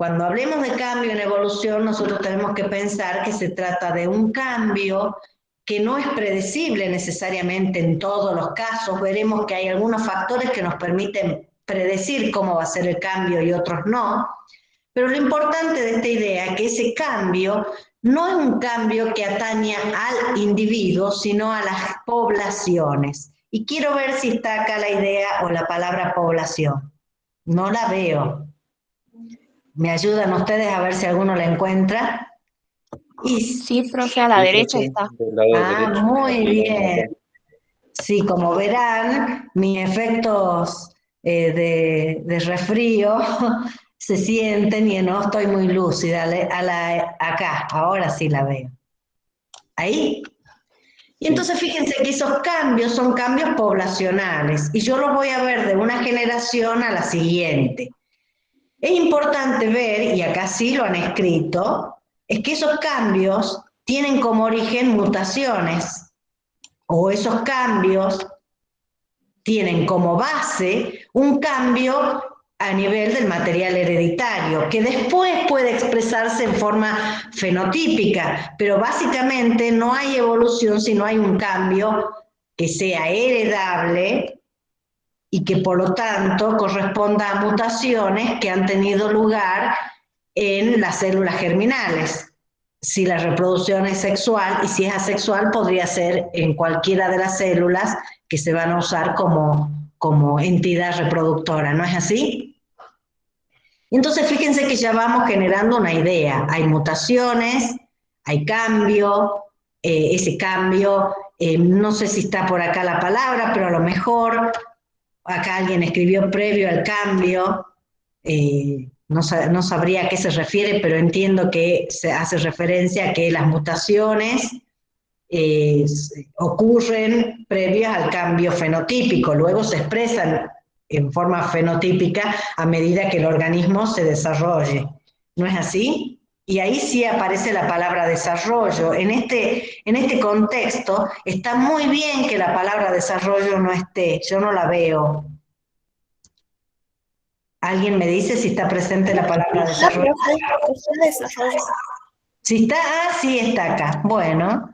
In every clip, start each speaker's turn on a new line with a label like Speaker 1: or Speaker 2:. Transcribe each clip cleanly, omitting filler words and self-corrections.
Speaker 1: Cuando hablemos de cambio en evolución, nosotros tenemos que pensar que se trata de un cambio que no es predecible necesariamente en todos los casos. Veremos que hay algunos factores que nos permiten predecir cómo va a ser el cambio y otros no. Pero lo importante de esta idea es que ese cambio no es un cambio que atañe al individuo, sino a las poblaciones. Y quiero ver si está acá la idea o la palabra población. No la veo. ¿Me ayudan ustedes a ver si alguno la encuentra? Y
Speaker 2: Sí, profe, a la
Speaker 3: Sí,
Speaker 2: derecha
Speaker 3: profe,
Speaker 2: está.
Speaker 3: del lado derecho.
Speaker 1: muy
Speaker 3: Aquí la
Speaker 1: bien.
Speaker 3: marcamos.
Speaker 1: Sí, como verán, mis efectos de resfrío se sienten y no estoy muy lúcida. Acá, ahora sí la veo. Ahí. Y
Speaker 3: Sí,
Speaker 1: entonces fíjense que esos cambios son cambios poblacionales y yo los voy a ver de una generación a la siguiente. Es importante ver, y acá sí lo han escrito, es que esos cambios tienen como origen mutaciones, o esos cambios tienen como base un cambio a nivel del material hereditario, que después puede expresarse en forma fenotípica, pero básicamente no hay evolución si no hay un cambio que sea heredable y que por lo tanto corresponda a mutaciones que han tenido lugar en las células germinales. Si la reproducción es sexual y si es asexual podría ser en cualquiera de las células que se van a usar como entidad reproductora, ¿no es así? Entonces fíjense que ya vamos generando una idea. Hay mutaciones, hay cambio, ese cambio, no sé si está por acá la palabra, pero a lo mejor acá alguien escribió previo al cambio, no sabría a qué se refiere, pero entiendo que se hace referencia a que las mutaciones ocurren previas al cambio fenotípico, luego se expresan en forma fenotípica a medida que el organismo se desarrolle. ¿No es así? Y ahí sí aparece la palabra desarrollo. En este contexto está muy bien que la palabra desarrollo no esté, yo no la veo. ¿Alguien me dice si está presente la palabra
Speaker 2: Está,
Speaker 1: desarrollo?
Speaker 2: profe, está desarrollo.
Speaker 1: Si está, sí está acá. Bueno,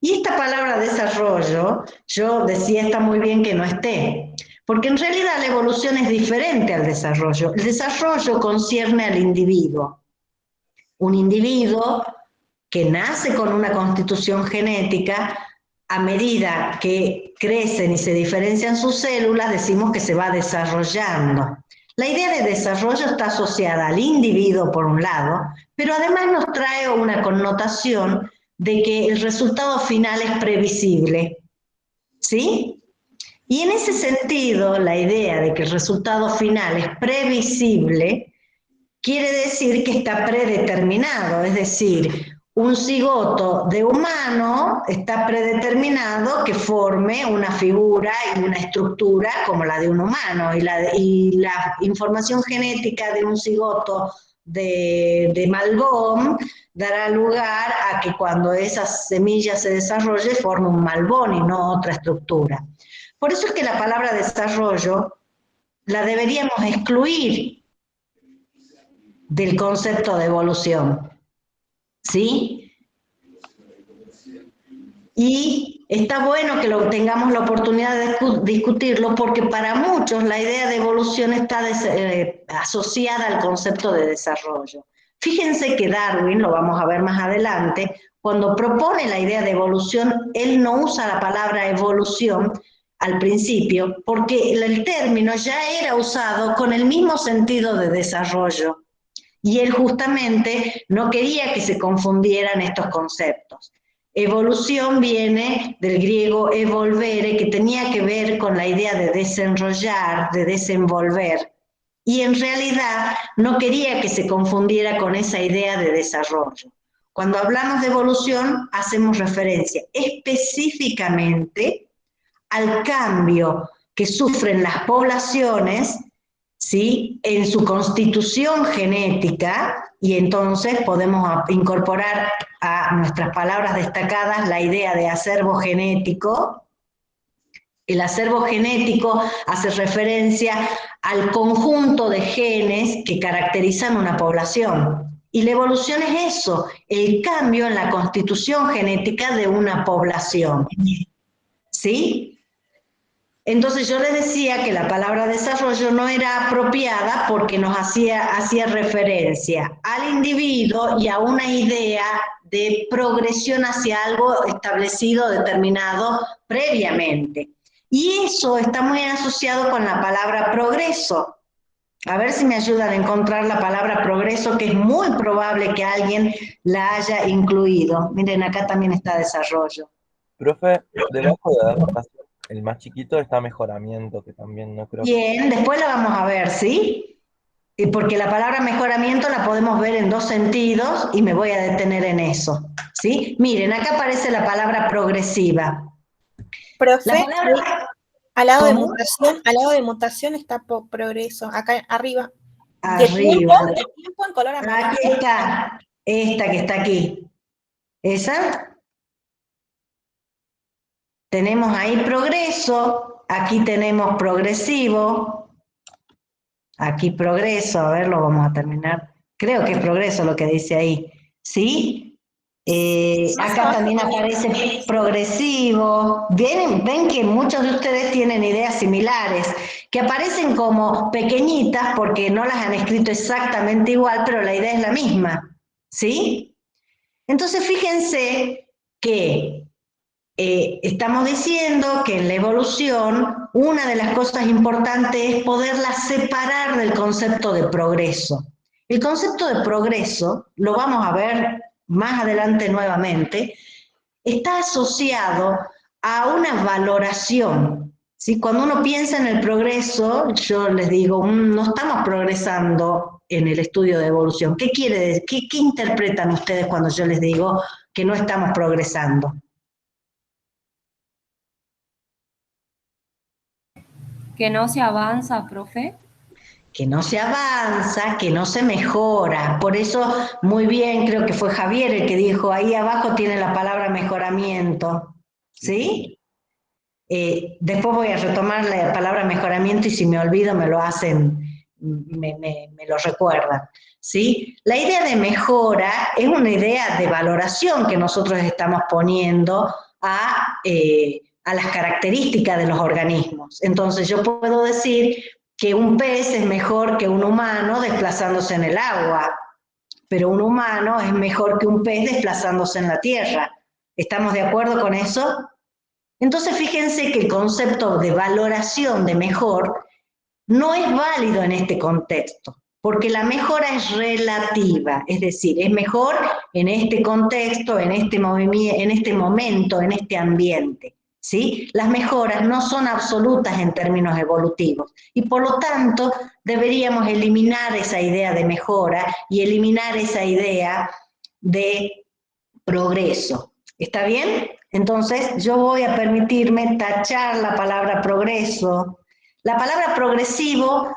Speaker 1: y esta palabra desarrollo, yo decía está muy bien que no esté, porque en realidad la evolución es diferente al desarrollo. El desarrollo concierne al individuo. Un individuo que nace con una constitución genética, a medida que crecen y se diferencian sus células, decimos que se va desarrollando. La idea de desarrollo está asociada al individuo por un lado, pero además nos trae una connotación de que el resultado final es previsible. ¿Sí? Y en ese sentido, la idea de que el resultado final es previsible quiere decir que está predeterminado, es decir, un cigoto de humano está predeterminado que forme una figura y una estructura como la de un humano, y la información genética de un cigoto de Malbón dará lugar a que cuando esa semilla se desarrolle forme un Malbón y no otra estructura. Por eso es que la palabra desarrollo la deberíamos excluir del concepto de evolución, ¿sí? Y está bueno que tengamos la oportunidad de discutirlo porque para muchos la idea de evolución está asociada al concepto de desarrollo. Fíjense que Darwin, lo vamos a ver más adelante, cuando propone la idea de evolución, él no usa la palabra evolución al principio porque el término ya era usado con el mismo sentido de desarrollo. Y él justamente no quería que se confundieran estos conceptos. Evolución viene del griego evolvere, que tenía que ver con la idea de desenrollar, de desenvolver. Y en realidad no quería que se confundiera con esa idea de desarrollo. Cuando hablamos de evolución, hacemos referencia específicamente al cambio que sufren las poblaciones, ¿sí?, en su constitución genética, y entonces podemos incorporar a nuestras palabras destacadas la idea de acervo genético, El acervo genético hace referencia al conjunto de genes que caracterizan una población. Y la evolución es eso, el cambio en la constitución genética de una población. ¿Sí? Entonces yo les decía que la palabra desarrollo no era apropiada porque nos hacía referencia al individuo y a una idea de progresión hacia algo establecido, determinado previamente. Y eso está muy asociado con la palabra progreso. A ver si me ayudan a encontrar la palabra progreso, que es muy probable que alguien la haya incluido. Miren, acá también está desarrollo.
Speaker 3: Profe, debajo de adaptación, el más chiquito está mejoramiento, que también no creo que...
Speaker 1: Bien, después la vamos a ver, ¿sí? Porque la palabra mejoramiento la podemos ver en dos sentidos y me voy a detener en eso, ¿sí? Miren, acá aparece la palabra progresiva. La
Speaker 2: Profe,
Speaker 1: palabra, ¿cómo?
Speaker 2: al lado de mutación está progreso, acá arriba.
Speaker 1: Arriba.
Speaker 2: De tiempo en color amarillo.
Speaker 1: Aquí está, esta que está aquí. ¿Esa? Tenemos ahí progreso, aquí tenemos progresivo, aquí progreso, a ver, lo vamos a terminar. Creo que es progreso lo que dice ahí, ¿sí? Acá también aparece progresivo. Ven que muchos de ustedes tienen ideas similares, que aparecen como pequeñitas porque no las han escrito exactamente igual, pero la idea es la misma, ¿sí? Entonces fíjense que estamos diciendo que en la evolución una de las cosas importantes es poderla separar del concepto de progreso. El concepto de progreso, lo vamos a ver más adelante nuevamente, está asociado a una valoración. ¿Sí? Cuando uno piensa en el progreso, yo les digo, no estamos progresando en el estudio de evolución. ¿Qué quiere decir? ¿Qué interpretan ustedes cuando yo les digo que no estamos progresando?
Speaker 4: Que no se avanza, profe.
Speaker 1: Que no se avanza, que no se mejora. Por eso, muy bien, creo que fue Javier el que dijo, ahí abajo tiene la palabra mejoramiento. ¿Sí? Después voy a retomar la palabra mejoramiento y si me olvido me lo hacen, me lo recuerdan. ¿Sí? La idea de mejora es una idea de valoración que nosotros estamos poniendo a las características de los organismos. Entonces yo puedo decir que un pez es mejor que un humano desplazándose en el agua, pero un humano es mejor que un pez desplazándose en la tierra. ¿Estamos de acuerdo con eso? Entonces fíjense que el concepto de valoración de mejor no es válido en este contexto, porque la mejora es relativa, es decir, es mejor en este contexto, en este movimiento, en este momento, en este ambiente. ¿Sí? Las mejoras no son absolutas en términos evolutivos y por lo tanto deberíamos eliminar esa idea de mejora y eliminar esa idea de progreso. ¿Está bien? Entonces yo voy a permitirme tachar la palabra progreso. La palabra progresivo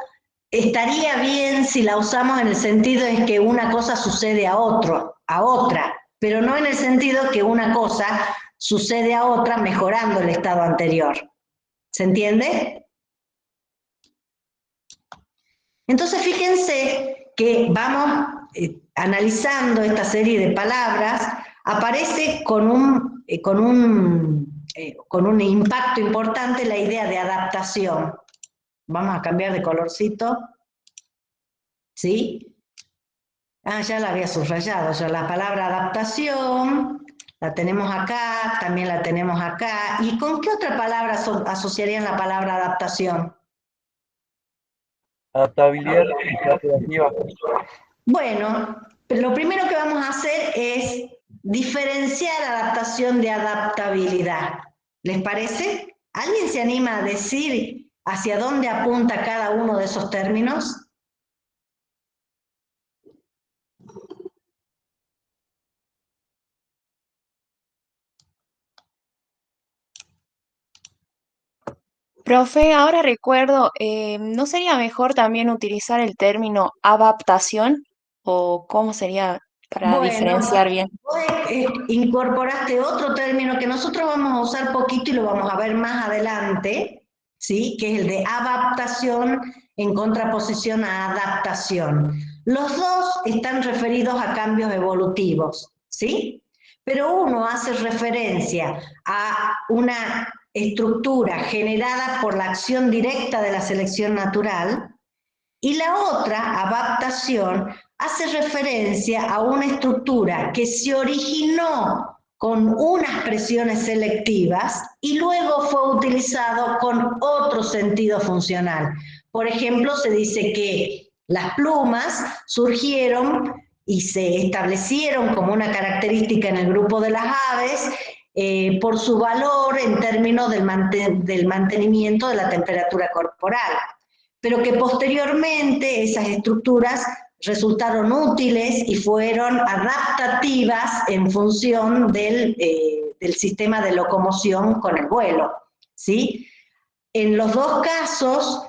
Speaker 1: estaría bien si la usamos en el sentido de que una cosa sucede a otra, pero no en el sentido que una cosa sucede a otra mejorando el estado anterior. ¿Se entiende? Entonces fíjense que vamos analizando esta serie de palabras, aparece con un impacto importante la idea de adaptación. Vamos a cambiar de colorcito. ¿Sí? Ah, ya la había subrayado yo. La palabra adaptación la tenemos acá, también la tenemos acá. ¿Y con qué otra palabra asociarían la palabra adaptación?
Speaker 3: Adaptabilidad creativa.
Speaker 1: Bueno, lo primero que vamos a hacer es diferenciar adaptación de adaptabilidad. ¿Les parece? ¿Alguien se anima a decir hacia dónde apunta cada uno de esos términos?
Speaker 2: Profe, ahora recuerdo, ¿no sería mejor también utilizar el término adaptación? ¿O cómo sería
Speaker 5: Para diferenciar bien.
Speaker 1: Vos incorporaste otro término que nosotros vamos a usar poquito y lo vamos a ver más adelante, ¿sí? Que es el de adaptación en contraposición a adaptación. Los dos están referidos a cambios evolutivos, ¿sí? Pero uno hace referencia a una estructura generada por la acción directa de la selección natural, y la otra, adaptación, hace referencia a una estructura que se originó con unas presiones selectivas y luego fue utilizado con otro sentido funcional. Por ejemplo, se dice que las plumas surgieron y se establecieron como una característica en el grupo de las aves por su valor en términos del mantenimiento de la temperatura corporal, pero que posteriormente esas estructuras resultaron útiles y fueron adaptativas en función del sistema de locomoción con el vuelo, ¿sí? En los dos casos,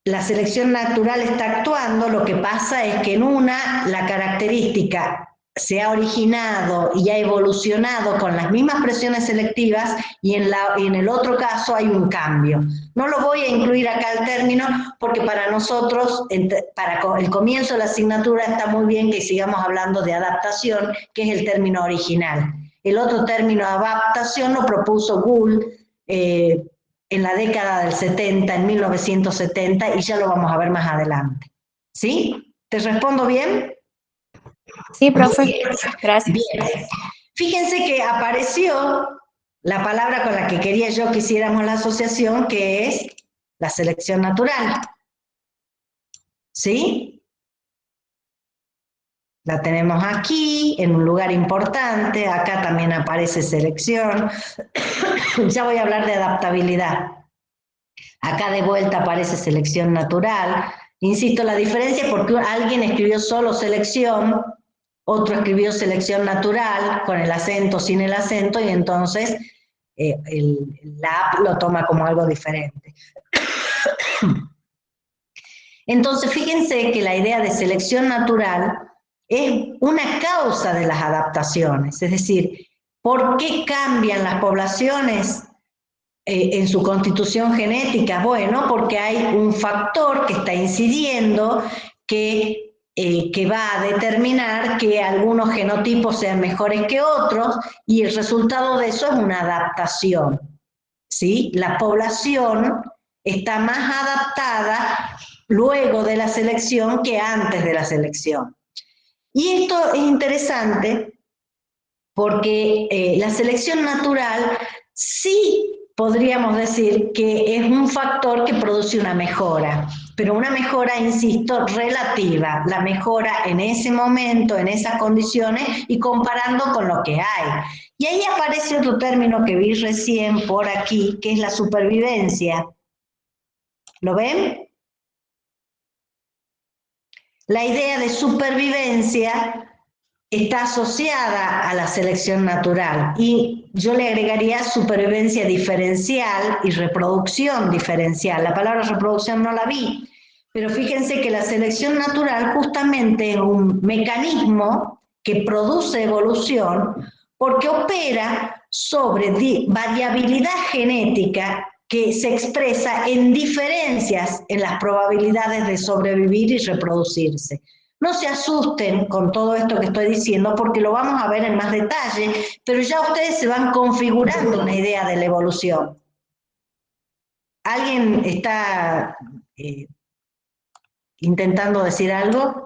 Speaker 1: la selección natural está actuando, lo que pasa es que en una la característica se ha originado y ha evolucionado con las mismas presiones selectivas y en el otro caso hay un cambio. No lo voy a incluir acá el término porque para nosotros, para el comienzo de la asignatura está muy bien que sigamos hablando de adaptación, que es el término original. El otro término adaptación lo propuso Gould en la década del 70, en 1970, y ya lo vamos a ver más adelante. ¿Sí? ¿Te respondo bien?
Speaker 5: Sí, profe. Gracias.
Speaker 1: Bien. Fíjense que apareció la palabra con la que quería yo que hiciéramos la asociación, que es la selección natural. ¿Sí? La tenemos aquí, en un lugar importante, acá también aparece selección. Ya voy a hablar de adaptabilidad. Acá de vuelta aparece selección natural. Insisto, la diferencia es porque alguien escribió solo selección, otro escribió selección natural, con el acento, sin el acento, y entonces la app lo toma como algo diferente. Entonces, fíjense que la idea de selección natural es una causa de las adaptaciones, es decir, ¿por qué cambian las poblaciones en su constitución genética? Bueno, porque hay un factor que está incidiendo que va a determinar que algunos genotipos sean mejores que otros, y el resultado de eso es una adaptación, ¿sí? La población está más adaptada luego de la selección que antes de la selección. Y esto es interesante porque la selección natural sí podríamos decir que es un factor que produce una mejora, pero una mejora, insisto, relativa, la mejora en ese momento, en esas condiciones y comparando con lo que hay. Y ahí aparece otro término que vi recién por aquí, que es la supervivencia. ¿Lo ven? La idea de supervivencia está asociada a la selección natural y yo le agregaría supervivencia diferencial y reproducción diferencial. La palabra reproducción no la vi, pero fíjense que la selección natural justamente es un mecanismo que produce evolución porque opera sobre variabilidad genética que se expresa en diferencias en las probabilidades de sobrevivir y reproducirse. No se asusten con todo esto que estoy diciendo porque lo vamos a ver en más detalle, pero ya ustedes se van configurando una idea de la evolución. ¿Alguien está intentando decir algo?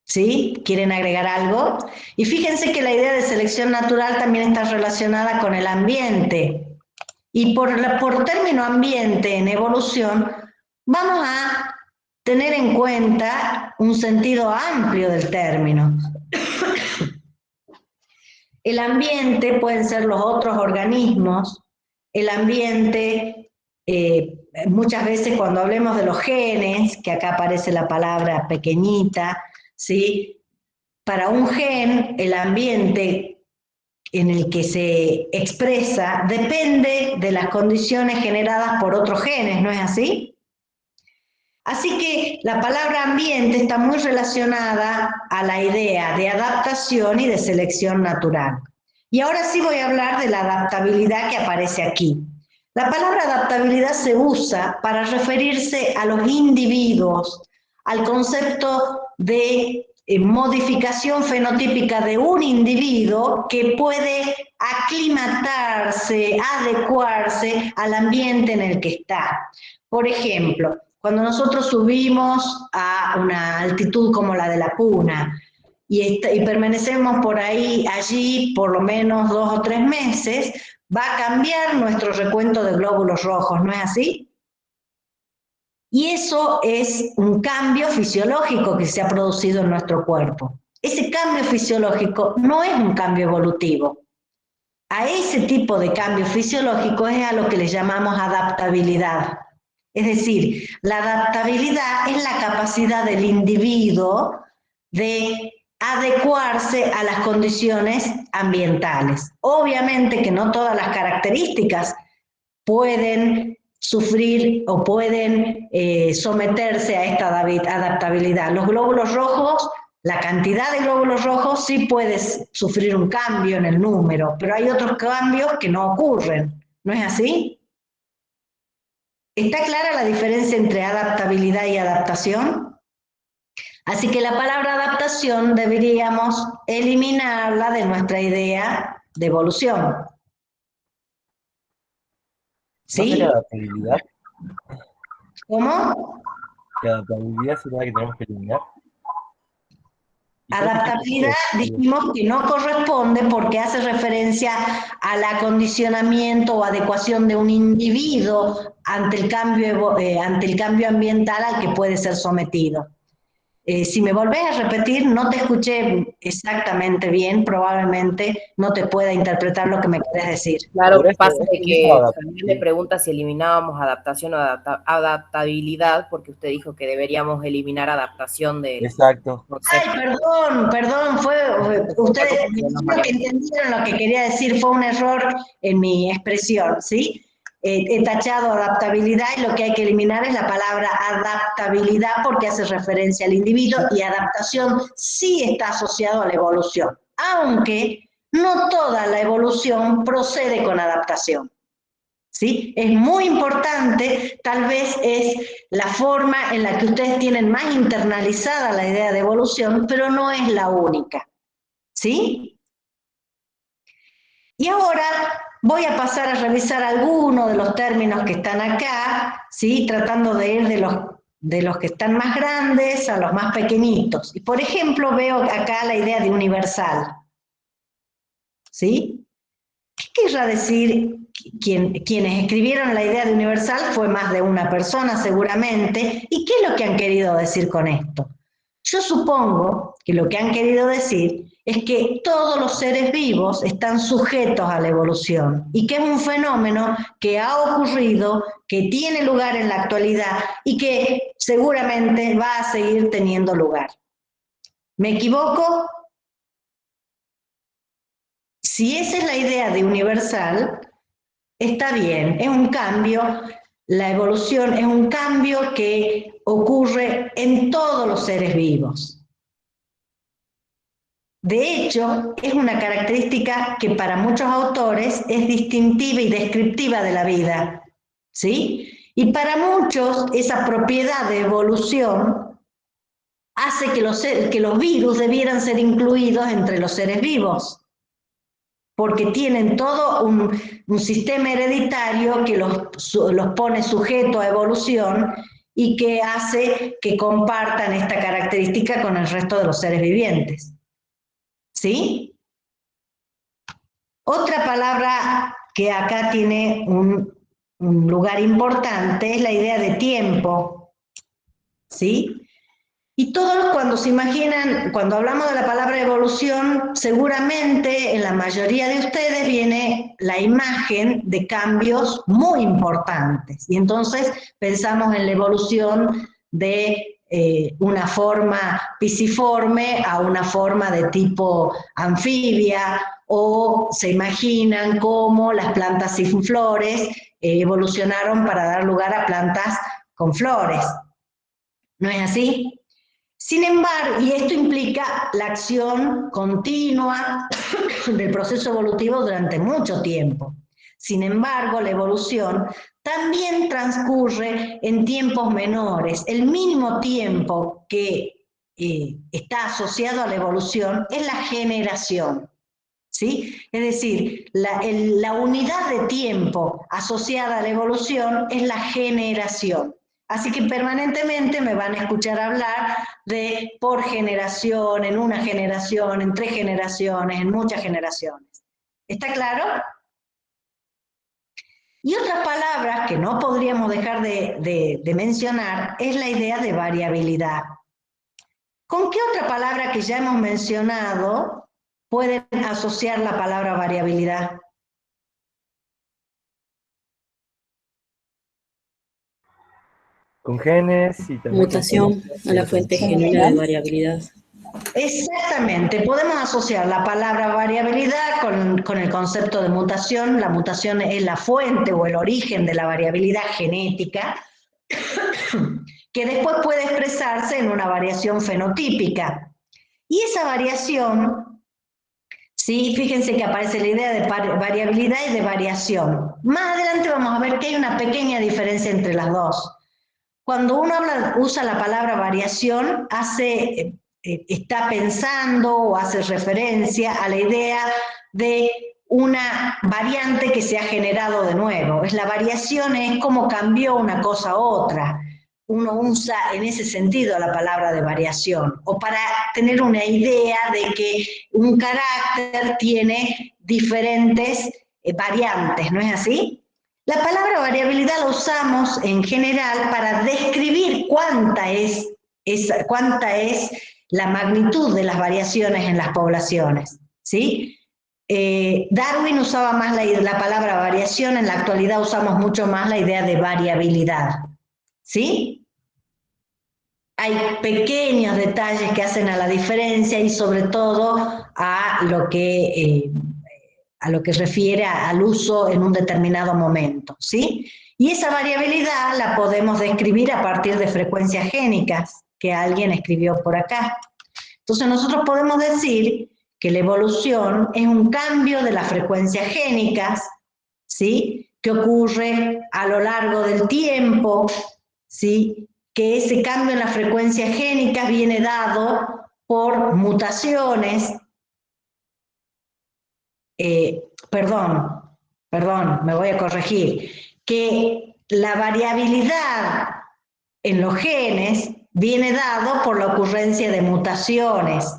Speaker 1: ¿Sí? ¿Quieren agregar algo? Y fíjense que la idea de selección natural también está relacionada con el ambiente. Y por término ambiente en evolución, vamos a tener en cuenta un sentido amplio del término. El ambiente pueden ser los otros organismos, el ambiente, muchas veces cuando hablemos de los genes, que acá aparece la palabra pequeñita, ¿sí? Para un gen, el ambiente en el que se expresa depende de las condiciones generadas por otros genes, ¿no es así? Así que la palabra ambiente está muy relacionada a la idea de adaptación y de selección natural. Y ahora sí voy a hablar de la adaptabilidad que aparece aquí. La palabra adaptabilidad se usa para referirse a los individuos, al concepto de modificación fenotípica de un individuo que puede aclimatarse, adecuarse al ambiente en el que está. Por ejemplo, cuando nosotros subimos a una altitud como la de la Puna y permanecemos por allí por lo menos 2 o 3 meses, va a cambiar nuestro recuento de glóbulos rojos, ¿no es así? Y eso es un cambio fisiológico que se ha producido en nuestro cuerpo. Ese cambio fisiológico no es un cambio evolutivo. A ese tipo de cambio fisiológico es a lo que le llamamos adaptabilidad. Es decir, la adaptabilidad es la capacidad del individuo de adecuarse a las condiciones ambientales. Obviamente que no todas las características pueden sufrir o pueden someterse a esta adaptabilidad. Los glóbulos rojos, la cantidad de glóbulos rojos sí puede sufrir un cambio en el número, pero hay otros cambios que no ocurren, ¿no es así? ¿Está clara la diferencia entre adaptabilidad y adaptación? Así que la palabra adaptación deberíamos eliminarla de nuestra idea de evolución.
Speaker 3: ¿No sería
Speaker 1: ¿Sí?
Speaker 3: adaptabilidad?
Speaker 1: ¿Cómo?
Speaker 3: ¿Que adaptabilidad sería la que tenemos que eliminar?
Speaker 1: Adaptabilidad dijimos que no corresponde porque hace referencia al acondicionamiento o adecuación de un individuo ante el cambio ambiental al que puede ser sometido. Si me volvés a repetir, no te escuché exactamente bien, probablemente no te pueda interpretar lo que me querés decir.
Speaker 6: Claro,
Speaker 3: Por eso,
Speaker 6: pasa de que
Speaker 3: eso
Speaker 6: también le pregunta si eliminábamos adaptación o adaptabilidad, porque usted dijo que deberíamos eliminar adaptación del
Speaker 3: exacto.
Speaker 6: concepto.
Speaker 1: Ay, perdón, ustedes que entendieron lo que quería decir, fue un error en mi expresión, ¿sí? He tachado adaptabilidad y lo que hay que eliminar es la palabra adaptabilidad porque hace referencia al individuo y adaptación sí está asociado a la evolución, aunque no toda la evolución procede con adaptación. ¿Sí? Es muy importante, tal vez es la forma en la que ustedes tienen más internalizada la idea de evolución, pero no es la única. ¿Sí? Y ahora voy a pasar a revisar algunos de los términos que están acá, ¿sí? Tratando de ir de los que están más grandes a los más pequeñitos. Y por ejemplo, veo acá la idea de universal. ¿Sí? ¿Qué querrá decir? Quienes escribieron la idea de universal fue más de una persona seguramente. ¿Y qué es lo que han querido decir con esto? Yo supongo que lo que han querido decir es que todos los seres vivos están sujetos a la evolución y que es un fenómeno que ha ocurrido, que tiene lugar en la actualidad y que seguramente va a seguir teniendo lugar. ¿Me equivoco? Si esa es la idea de universal, está bien, es un cambio, la evolución es un cambio que ocurre en todos los seres vivos. De hecho, es una característica que para muchos autores es distintiva y descriptiva de la vida, ¿sí? Y para muchos esa propiedad de evolución hace que los virus debieran ser incluidos entre los seres vivos, porque tienen todo un sistema hereditario que los pone sujetos a evolución y que hace que compartan esta característica con el resto de los seres vivientes. ¿Sí? Otra palabra que acá tiene un lugar importante es la idea de tiempo. ¿Sí? Y todos cuando se imaginan, cuando hablamos de la palabra evolución, seguramente en la mayoría de ustedes viene la imagen de cambios muy importantes. Y entonces pensamos en la evolución de una forma pisiforme a una forma de tipo anfibia o se imaginan cómo las plantas sin flores evolucionaron para dar lugar a plantas con flores. ¿No es así? Sin embargo, y esto implica la acción continua del proceso evolutivo durante mucho tiempo. Sin embargo, la evolución también transcurre en tiempos menores. El mínimo tiempo que está asociado a la evolución es la generación. ¿Sí? Es decir, la unidad de tiempo asociada a la evolución es la generación. Así que permanentemente me van a escuchar hablar de por generación, en una generación, en 3 generaciones, en muchas generaciones. ¿Está claro? Y otra palabra que no podríamos dejar de mencionar es la idea de variabilidad. ¿Con qué otra palabra que ya hemos mencionado pueden asociar la palabra variabilidad?
Speaker 3: Con genes y también
Speaker 7: Mutación a la fuente genuina de variabilidad.
Speaker 1: Exactamente, podemos asociar la palabra variabilidad con el concepto de mutación. La mutación es la fuente o el origen de la variabilidad genética, que después puede expresarse en una variación fenotípica. Y esa variación, sí, fíjense que aparece la idea de variabilidad y de variación. Más adelante vamos a ver que hay una pequeña diferencia entre las dos. Cuando uno usa la palabra variación, está pensando o hace referencia a la idea de una variante que se ha generado de nuevo. La variación es cómo cambió una cosa a otra. Uno usa en ese sentido la palabra de variación, o para tener una idea de que un carácter tiene diferentes variantes, ¿no es así? La palabra variabilidad la usamos en general para describir cuánta es la magnitud de las variaciones en las poblaciones, ¿sí? Darwin usaba más la palabra variación, en la actualidad usamos mucho más la idea de variabilidad, ¿sí? Hay pequeños detalles que hacen a la diferencia y sobre todo a lo que refiere al uso en un determinado momento, ¿sí? Y esa variabilidad la podemos describir a partir de frecuencias génicas que alguien escribió por acá. Entonces nosotros podemos decir que la evolución es un cambio de las frecuencias génicas, ¿sí? Que ocurre a lo largo del tiempo, ¿sí? Que ese cambio en las frecuencias génicas viene dado por mutaciones. Perdón, me voy a corregir, que la variabilidad en los genes viene dado por la ocurrencia de mutaciones,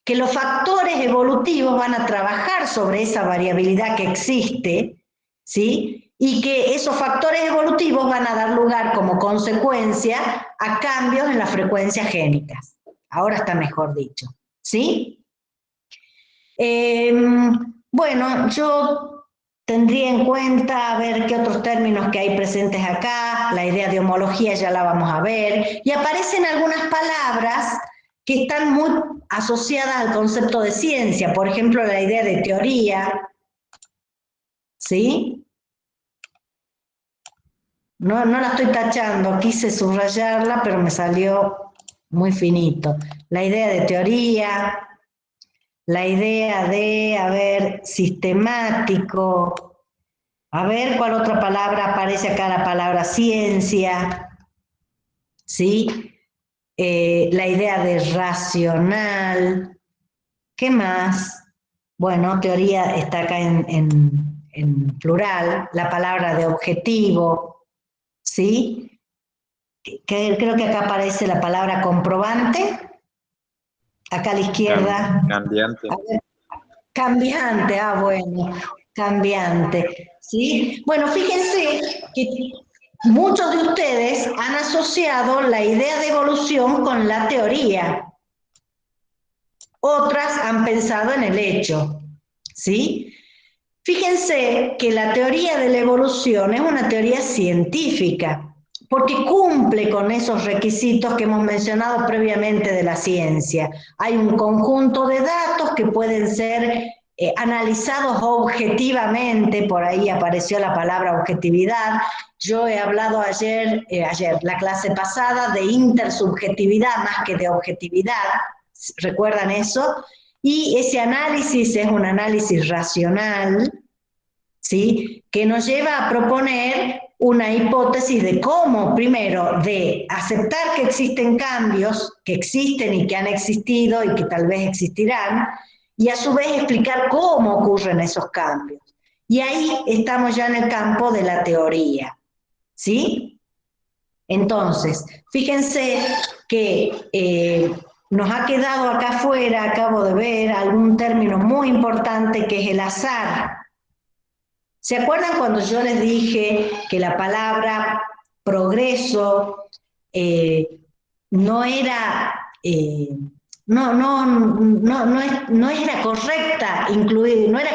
Speaker 1: que los factores evolutivos van a trabajar sobre esa variabilidad que existe, ¿sí? Y que esos factores evolutivos van a dar lugar como consecuencia a cambios en las frecuencias génicas. Ahora está mejor dicho, ¿sí? Bueno, yo tendría en cuenta a ver qué otros términos que hay presentes acá. La idea de homología ya la vamos a ver. Y aparecen algunas palabras que están muy asociadas al concepto de ciencia. Por ejemplo, la idea de teoría. ¿Sí? No la estoy tachando, quise subrayarla, pero me salió muy finito. La idea de teoría. La idea de, a ver, sistemático. A ver, ¿cuál otra palabra aparece acá? La palabra ciencia. ¿Sí? La idea de racional. ¿Qué más? Bueno, teoría está acá en plural. La palabra de objetivo. ¿Sí? Creo que acá aparece la palabra comprobante. Acá a la izquierda.
Speaker 8: Cambiante.
Speaker 1: A ver, cambiante, bueno, cambiante, ¿sí? Bueno, fíjense que muchos de ustedes han asociado la idea de evolución con la teoría. Otras han pensado en el hecho, ¿sí? Fíjense que la teoría de la evolución es una teoría científica, porque cumple con esos requisitos que hemos mencionado previamente de la ciencia. Hay un conjunto de datos que pueden ser analizados objetivamente, por ahí apareció la palabra objetividad. Yo he hablado ayer, la clase pasada, de intersubjetividad más que de objetividad, ¿recuerdan eso? Y ese análisis es un análisis racional, ¿sí? Que nos lleva a proponer una hipótesis de cómo, primero, de aceptar que existen cambios, que existen y que han existido y que tal vez existirán, y a su vez explicar cómo ocurren esos cambios. Y ahí estamos ya en el campo de la teoría, ¿sí? Entonces, fíjense que nos ha quedado acá afuera, acabo de ver, algún término muy importante que es el azar. ¿Se acuerdan cuando yo les dije que la palabra progreso no era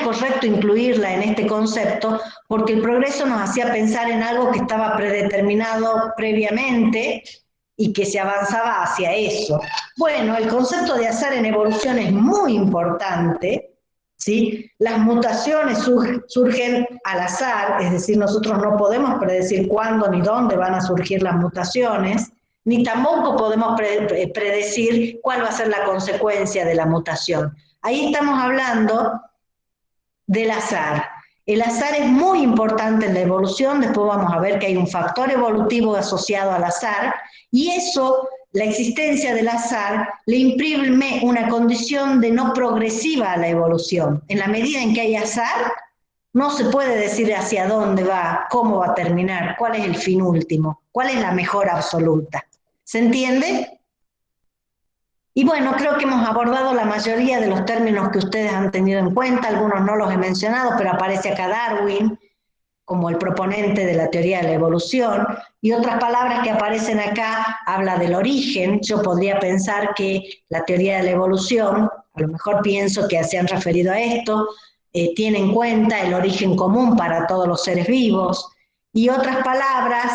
Speaker 1: correcto incluirla en este concepto, porque el progreso nos hacía pensar en algo que estaba predeterminado previamente y que se avanzaba hacia eso? Bueno, el concepto de azar en evolución es muy importante, ¿sí? Las mutaciones surgen al azar, es decir, nosotros no podemos predecir cuándo ni dónde van a surgir las mutaciones, ni tampoco podemos predecir cuál va a ser la consecuencia de la mutación. Ahí estamos hablando del azar. El azar es muy importante en la evolución, después vamos a ver que hay un factor evolutivo asociado al azar, y eso, la existencia del azar, le imprime una condición de no progresiva a la evolución. En la medida en que hay azar, no se puede decir hacia dónde va, cómo va a terminar, cuál es el fin último, cuál es la mejora absoluta. ¿Se entiende? Y bueno, creo que hemos abordado la mayoría de los términos que ustedes han tenido en cuenta, algunos no los he mencionado, pero aparece acá Darwin como el proponente de la teoría de la evolución, y otras palabras que aparecen acá habla del origen. Yo podría pensar que la teoría de la evolución, a lo mejor pienso que se han referido a esto, tiene en cuenta el origen común para todos los seres vivos, y otras palabras,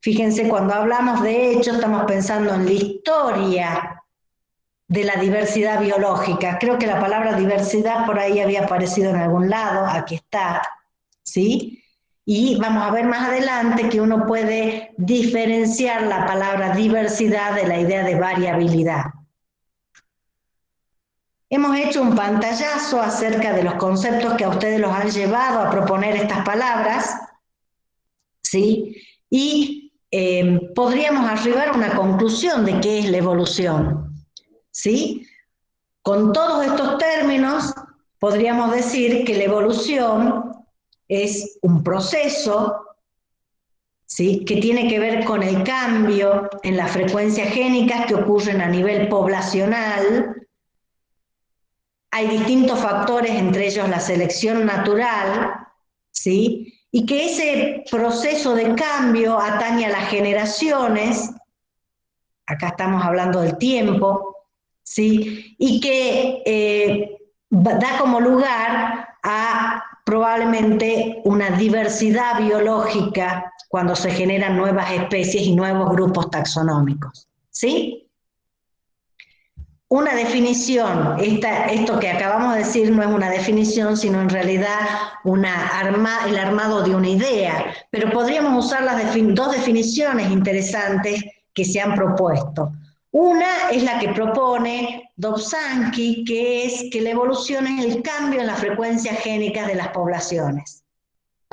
Speaker 1: fíjense, cuando hablamos de hecho estamos pensando en la historia de la diversidad biológica. Creo que la palabra diversidad por ahí había aparecido en algún lado, aquí está, ¿sí? Y vamos a ver más adelante que uno puede diferenciar la palabra diversidad de la idea de variabilidad. Hemos hecho un pantallazo acerca de los conceptos que a ustedes los han llevado a proponer estas palabras, ¿sí? Y podríamos arribar a una conclusión de qué es la evolución, ¿sí? Con todos estos términos podríamos decir que la evolución es un proceso, ¿sí? Que tiene que ver con el cambio en las frecuencias génicas que ocurren a nivel poblacional. Hay distintos factores, entre ellos la selección natural, ¿sí? Y que ese proceso de cambio atañe a las generaciones, acá estamos hablando del tiempo, ¿sí? Y que da como lugar a probablemente una diversidad biológica cuando se generan nuevas especies y nuevos grupos taxonómicos, ¿sí? Una definición, esto que acabamos de decir no es una definición, sino en realidad el armado de una idea, pero podríamos usar las dos definiciones interesantes que se han propuesto. Una es la que propone Dobzhansky, que es que la evolución es el cambio en las frecuencias génicas de las poblaciones.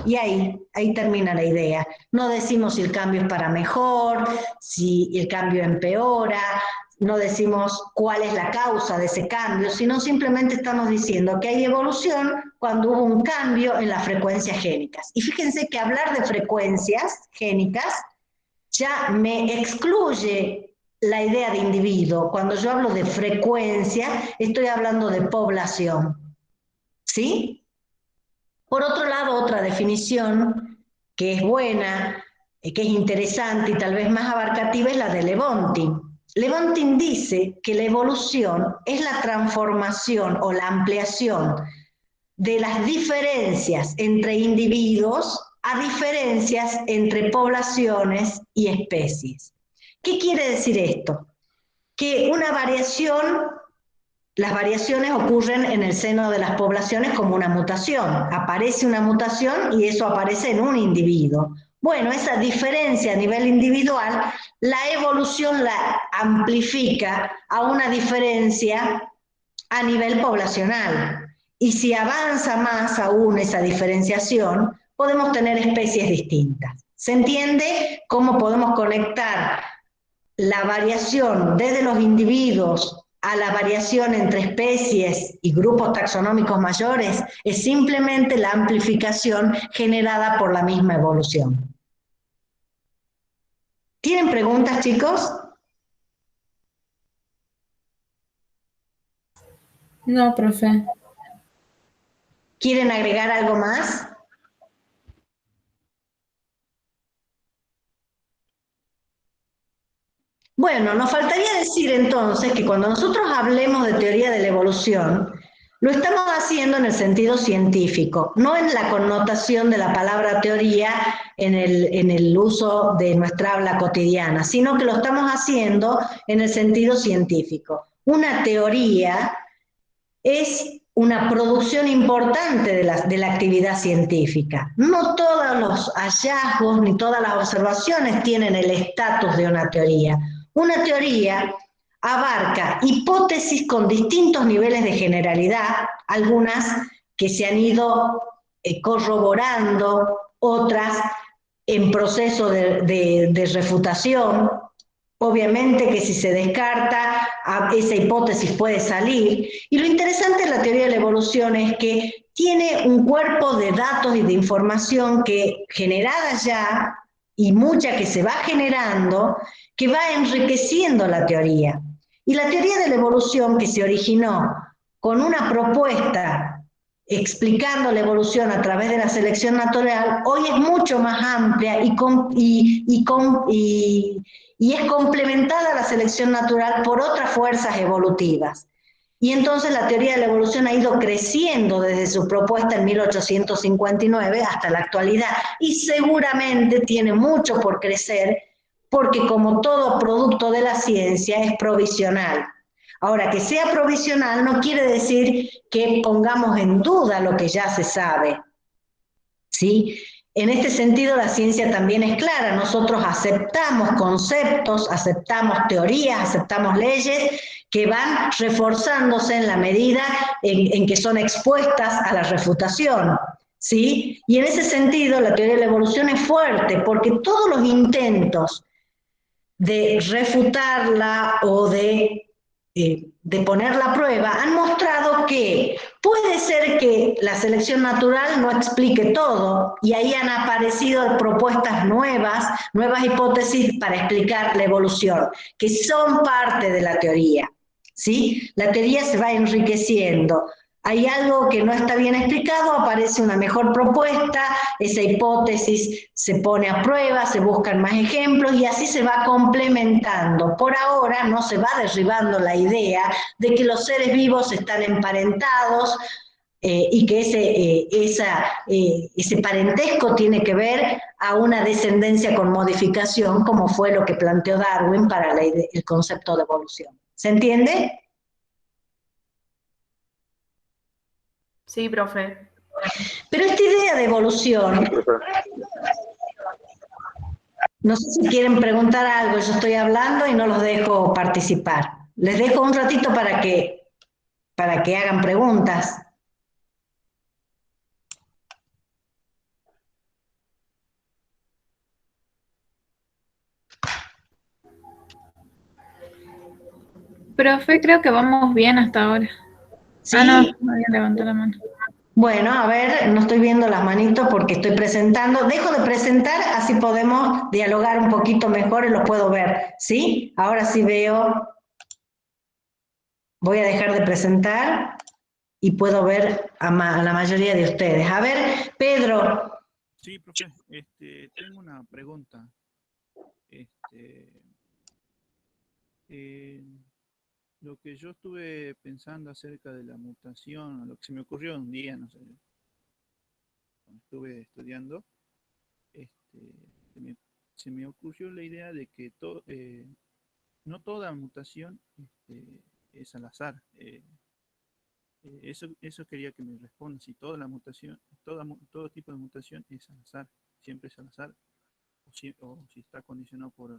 Speaker 1: Y ahí termina la idea. No decimos si el cambio es para mejor, si el cambio empeora, no decimos cuál es la causa de ese cambio, sino simplemente estamos diciendo que hay evolución cuando hubo un cambio en las frecuencias génicas. Y fíjense que hablar de frecuencias génicas ya me excluye la idea de individuo. Cuando yo hablo de frecuencia, estoy hablando de población, ¿sí? Por otro lado, otra definición que es buena, que es interesante y tal vez más abarcativa es la de Lewontin. Lewontin dice que la evolución es la transformación o la ampliación de las diferencias entre individuos a diferencias entre poblaciones y especies. ¿Qué quiere decir esto? Que una variación las variaciones ocurren en el seno de las poblaciones como una mutación. Aparece una mutación y eso aparece en un individuo. Bueno, esa diferencia a nivel individual, la evolución la amplifica a una diferencia a nivel poblacional. Y si avanza más aún esa diferenciación, podemos tener especies distintas. ¿Se entiende cómo podemos conectar la variación desde los individuos a la variación entre especies y grupos taxonómicos mayores? Es simplemente la amplificación generada por la misma evolución. ¿Tienen preguntas, chicos?
Speaker 8: No, profe.
Speaker 1: ¿Quieren agregar algo más? Bueno, nos faltaría decir entonces que cuando nosotros hablemos de teoría de la evolución, lo estamos haciendo en el sentido científico, no en la connotación de la palabra teoría en el uso de nuestra habla cotidiana, sino que lo estamos haciendo en el sentido científico. Una teoría es una producción importante de la actividad científica. No todos los hallazgos ni todas las observaciones tienen el estatus de una teoría. Una teoría abarca hipótesis con distintos niveles de generalidad, algunas que se han ido corroborando, otras en proceso de refutación. Obviamente que si se descarta, esa hipótesis puede salir. Y lo interesante de la teoría de la evolución es que tiene un cuerpo de datos y de información que generada ya, y mucha que se va generando, que va enriqueciendo la teoría. Y la teoría de la evolución que se originó con una propuesta explicando la evolución a través de la selección natural, hoy es mucho más amplia y es complementada a la selección natural por otras fuerzas evolutivas. Y entonces la teoría de la evolución ha ido creciendo desde su propuesta en 1859 hasta la actualidad y seguramente tiene mucho por crecer porque como todo producto de la ciencia es provisional. Ahora, que sea provisional no quiere decir que pongamos en duda lo que ya se sabe, ¿sí? En este sentido, la ciencia también es clara. Nosotros aceptamos conceptos, aceptamos teorías, aceptamos leyes que van reforzándose en la medida en que son expuestas a la refutación, ¿sí? Y en ese sentido, la teoría de la evolución es fuerte porque todos los intentos de refutarla o de ponerla a prueba, han mostrado que puede ser que la selección natural no explique todo y ahí han aparecido propuestas nuevas hipótesis para explicar la evolución, que son parte de la teoría, ¿sí? La teoría se va enriqueciendo. Hay algo que no está bien explicado, aparece una mejor propuesta, esa hipótesis se pone a prueba, se buscan más ejemplos y así se va complementando. Por ahora no se va derribando la idea de que los seres vivos están emparentados y que ese parentesco tiene que ver a una descendencia con modificación, como fue lo que planteó Darwin para el concepto de evolución. ¿Se entiende?
Speaker 9: Sí, profe.
Speaker 1: Pero esta idea de evolución, no sé si quieren preguntar algo, yo estoy hablando y no los dejo participar. Les dejo un ratito para que hagan preguntas.
Speaker 8: Profe, creo que vamos bien hasta ahora.
Speaker 1: ¿Sí?
Speaker 8: Ah, no, alguien levantó la mano.
Speaker 1: Bueno, a ver, no estoy viendo las manitos porque estoy presentando. Dejo de presentar, así podemos dialogar un poquito mejor y lo puedo ver. ¿Sí? Ahora sí veo. Voy a dejar de presentar y puedo ver a la mayoría de ustedes. A ver, Pedro.
Speaker 10: Sí, profe, tengo una pregunta. Lo que yo estuve pensando acerca de la mutación, lo que se me ocurrió un día, no sé, cuando estuve estudiando, se me ocurrió la idea de que no toda mutación es al azar. Eso quería que me responda, si toda la mutación, todo tipo de mutación es al azar, siempre es al azar, o si está condicionado por...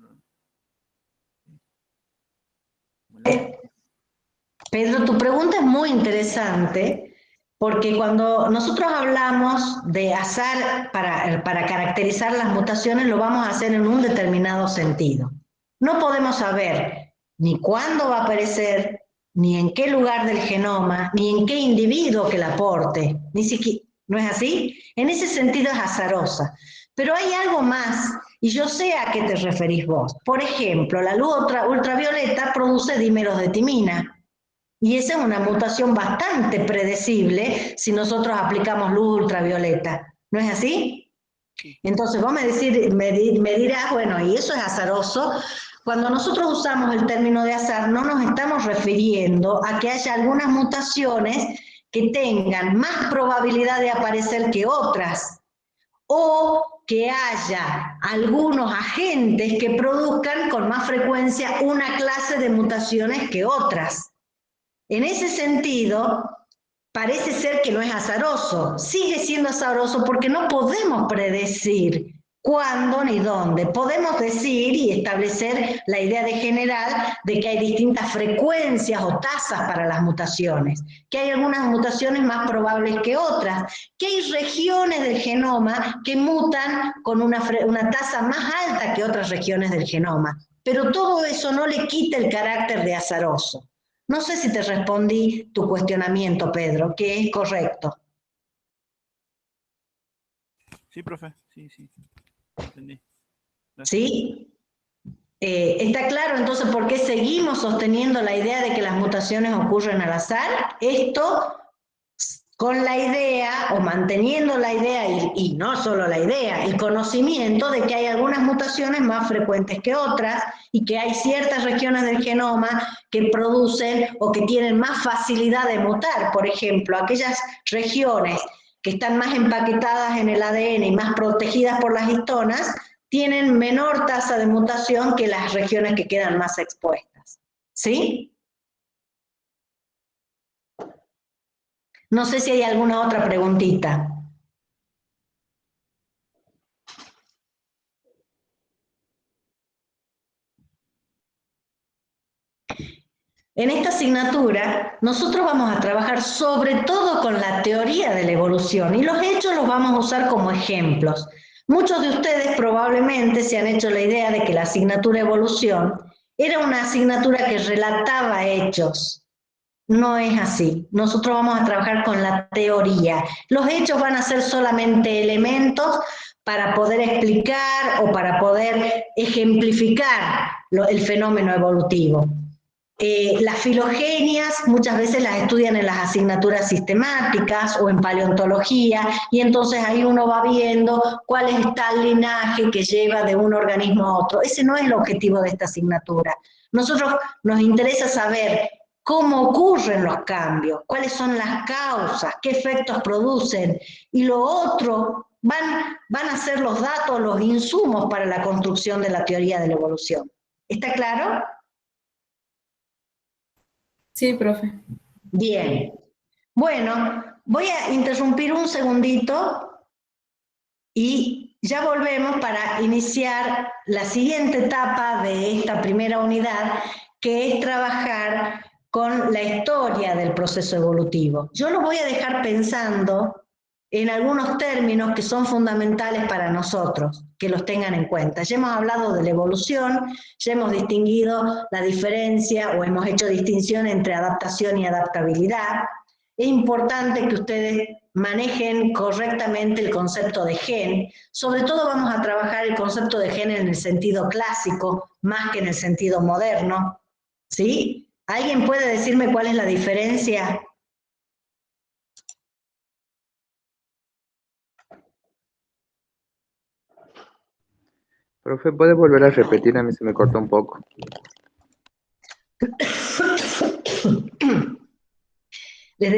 Speaker 1: Pedro, tu pregunta es muy interesante, porque cuando nosotros hablamos de azar para caracterizar las mutaciones, lo vamos a hacer en un determinado sentido. No podemos saber ni cuándo va a aparecer, ni en qué lugar del genoma, ni en qué individuo que la aporte, ni siquiera, ¿no es así? En ese sentido es azarosa. Pero hay algo más, y yo sé a qué te referís vos. Por ejemplo, la luz ultravioleta produce dímeros de timina, y esa es una mutación bastante predecible si nosotros aplicamos luz ultravioleta. ¿No es así? Entonces vos me dirás, bueno, y eso es azaroso. Cuando nosotros usamos el término de azar, no nos estamos refiriendo a que haya algunas mutaciones que tengan más probabilidad de aparecer que otras, o que haya algunos agentes que produzcan con más frecuencia una clase de mutaciones que otras. En ese sentido, parece ser que no es azaroso. Sigue siendo azaroso porque no podemos predecir cuándo ni dónde. Podemos decir y establecer la idea de general de que hay distintas frecuencias o tasas para las mutaciones, que hay algunas mutaciones más probables que otras, que hay regiones del genoma que mutan con una tasa más alta que otras regiones del genoma. Pero todo eso no le quita el carácter de azaroso. No sé si te respondí tu cuestionamiento, Pedro, que es correcto.
Speaker 10: Sí, profe, sí. Entendí. Gracias.
Speaker 1: ¿Sí? ¿Está claro entonces por qué seguimos sosteniendo la idea de que las mutaciones ocurren al azar? Esto con la idea, o manteniendo la idea, y no solo la idea, el conocimiento de que hay algunas mutaciones más frecuentes que otras, y que hay ciertas regiones del genoma que producen o que tienen más facilidad de mutar. Por ejemplo, aquellas regiones que están más empaquetadas en el ADN y más protegidas por las histonas, tienen menor tasa de mutación que las regiones que quedan más expuestas. ¿Sí? No sé si hay alguna otra preguntita. En esta asignatura, nosotros vamos a trabajar sobre todo con la teoría de la evolución, y los hechos los vamos a usar como ejemplos. Muchos de ustedes probablemente se han hecho la idea de que la asignatura evolución era una asignatura que relataba hechos. No es así. Nosotros vamos a trabajar con la teoría. Los hechos van a ser solamente elementos para poder explicar o para poder ejemplificar el fenómeno evolutivo. Las filogenias muchas veces las estudian en las asignaturas sistemáticas o en paleontología, y entonces ahí uno va viendo cuál es tal linaje que lleva de un organismo a otro. Ese no es el objetivo de esta asignatura. Nosotros nos interesa saber cómo ocurren los cambios, cuáles son las causas, qué efectos producen, y lo otro van a ser los datos, los insumos para la construcción de la teoría de la evolución. ¿Está claro?
Speaker 8: Sí, profe.
Speaker 1: Bien. Bueno, voy a interrumpir un segundito y ya volvemos para iniciar la siguiente etapa de esta primera unidad, que es trabajar con la historia del proceso evolutivo. Yo los voy a dejar pensando en algunos términos que son fundamentales para nosotros, que los tengan en cuenta. Ya hemos hablado de la evolución, ya hemos distinguido la diferencia o hemos hecho distinción entre adaptación y adaptabilidad. Es importante que ustedes manejen correctamente el concepto de gen. Sobre todo vamos a trabajar el concepto de gen en el sentido clásico, más que en el sentido moderno. ¿Sí? ¿Alguien puede decirme cuál es la diferencia?
Speaker 11: Profe, ¿puede volver a repetir? A mí se me cortó un poco.
Speaker 1: Les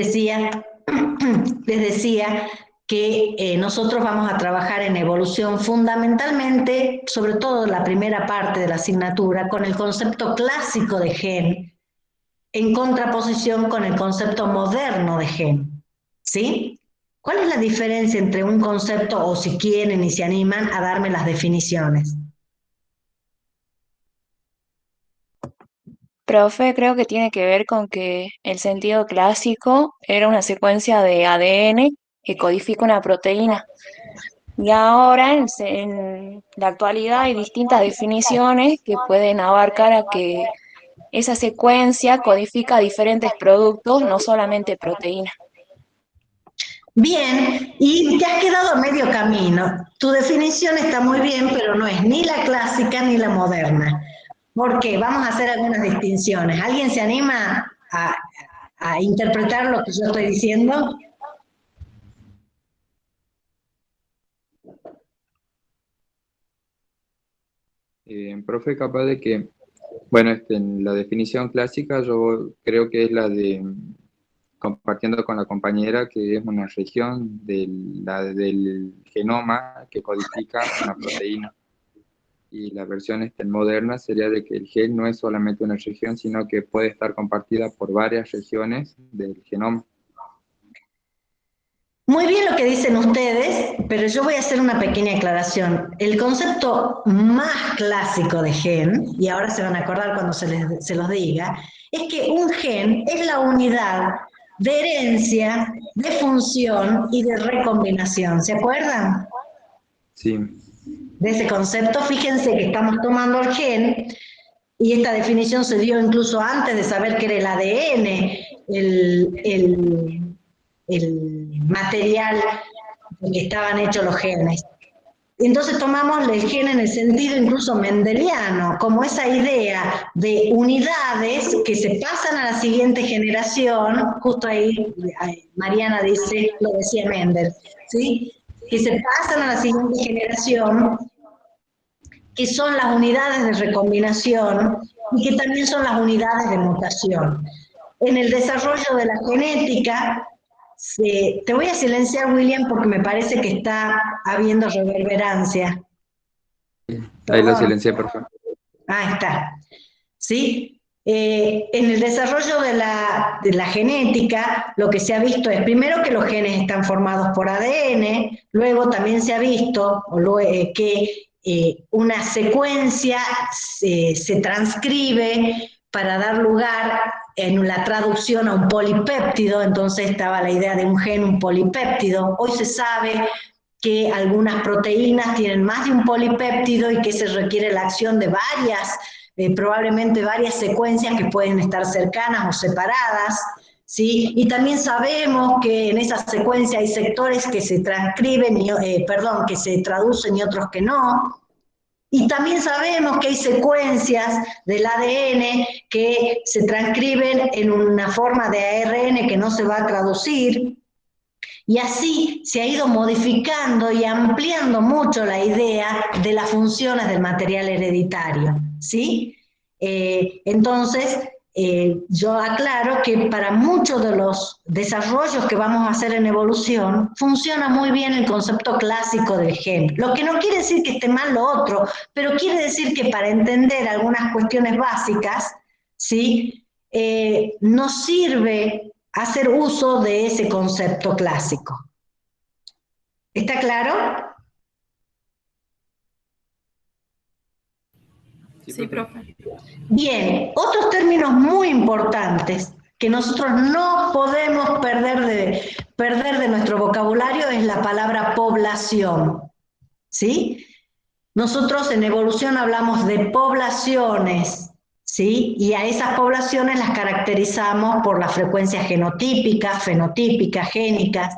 Speaker 1: decía que nosotros vamos a trabajar en evolución fundamentalmente, sobre todo la primera parte de la asignatura, con el concepto clásico de gen, en contraposición con el concepto moderno de gen, ¿sí? ¿Cuál es la diferencia entre un concepto, o si quieren y se animan a darme las definiciones?
Speaker 5: Profe, creo que tiene que ver con que el sentido clásico era una secuencia de ADN que codifica una proteína. Y ahora, en la actualidad, hay distintas definiciones que pueden abarcar a que esa secuencia codifica diferentes productos, no solamente proteínas.
Speaker 1: Bien, y te has quedado a medio camino. Tu definición está muy bien, pero no es ni la clásica ni la moderna. ¿Por qué? Vamos a hacer algunas distinciones. ¿Alguien se anima a interpretar lo que yo estoy diciendo?
Speaker 11: Profe, capaz de que, bueno, en la definición clásica yo creo que es la de, compartiendo con la compañera, que es una región del genoma que codifica una proteína. Y la versión moderna sería de que el gen no es solamente una región, sino que puede estar compartida por varias regiones del genoma.
Speaker 1: Muy bien lo que dicen ustedes, pero yo voy a hacer una pequeña aclaración. El concepto más clásico de gen, y ahora se van a acordar cuando se los diga, es que un gen es la unidad de herencia, de función y de recombinación. ¿Se acuerdan?
Speaker 11: Sí.
Speaker 1: De ese concepto, fíjense que estamos tomando el gen, y esta definición se dio incluso antes de saber que era el ADN, el material de que estaban hechos los genes. Entonces tomamos el gen en el sentido incluso mendeliano, como esa idea de unidades que se pasan a la siguiente generación. Justo ahí Mariana dice, lo decía Mendel, ¿sí? Que se pasan a la siguiente generación, que son las unidades de recombinación y que también son las unidades de mutación. En el desarrollo de la genética, te voy a silenciar, William, porque me parece que está habiendo reverberancia.
Speaker 11: Ahí lo silencié, perfecto.
Speaker 1: Ahí está. ¿Sí? En el desarrollo de la genética, lo que se ha visto es, primero, que los genes están formados por ADN, luego también se ha visto que una secuencia se transcribe para dar lugar en la traducción a un polipéptido. Entonces estaba la idea de un gen, un polipéptido. Hoy se sabe que algunas proteínas tienen más de un polipéptido y que se requiere la acción de varias, probablemente varias secuencias que pueden estar cercanas o separadas, ¿sí? Y también sabemos que en esa secuencia hay sectores que se transcriben, que se traducen y otros que no. Y también sabemos que hay secuencias del ADN que se transcriben en una forma de ARN que no se va a traducir. Y así se ha ido modificando y ampliando mucho la idea de las funciones del material hereditario, ¿sí? Entonces, yo aclaro que para muchos de los desarrollos que vamos a hacer en evolución, funciona muy bien el concepto clásico del gen. Lo que no quiere decir que esté mal lo otro, pero quiere decir que para entender algunas cuestiones básicas, ¿sí? Nos sirve hacer uso de ese concepto clásico. ¿Está claro?
Speaker 9: Sí, profe.
Speaker 1: Bien, otros términos muy importantes que nosotros no podemos perder de nuestro vocabulario es la palabra población, ¿sí? Nosotros en evolución hablamos de poblaciones, ¿sí? Y a esas poblaciones las caracterizamos por las frecuencias genotípicas, fenotípicas, génicas.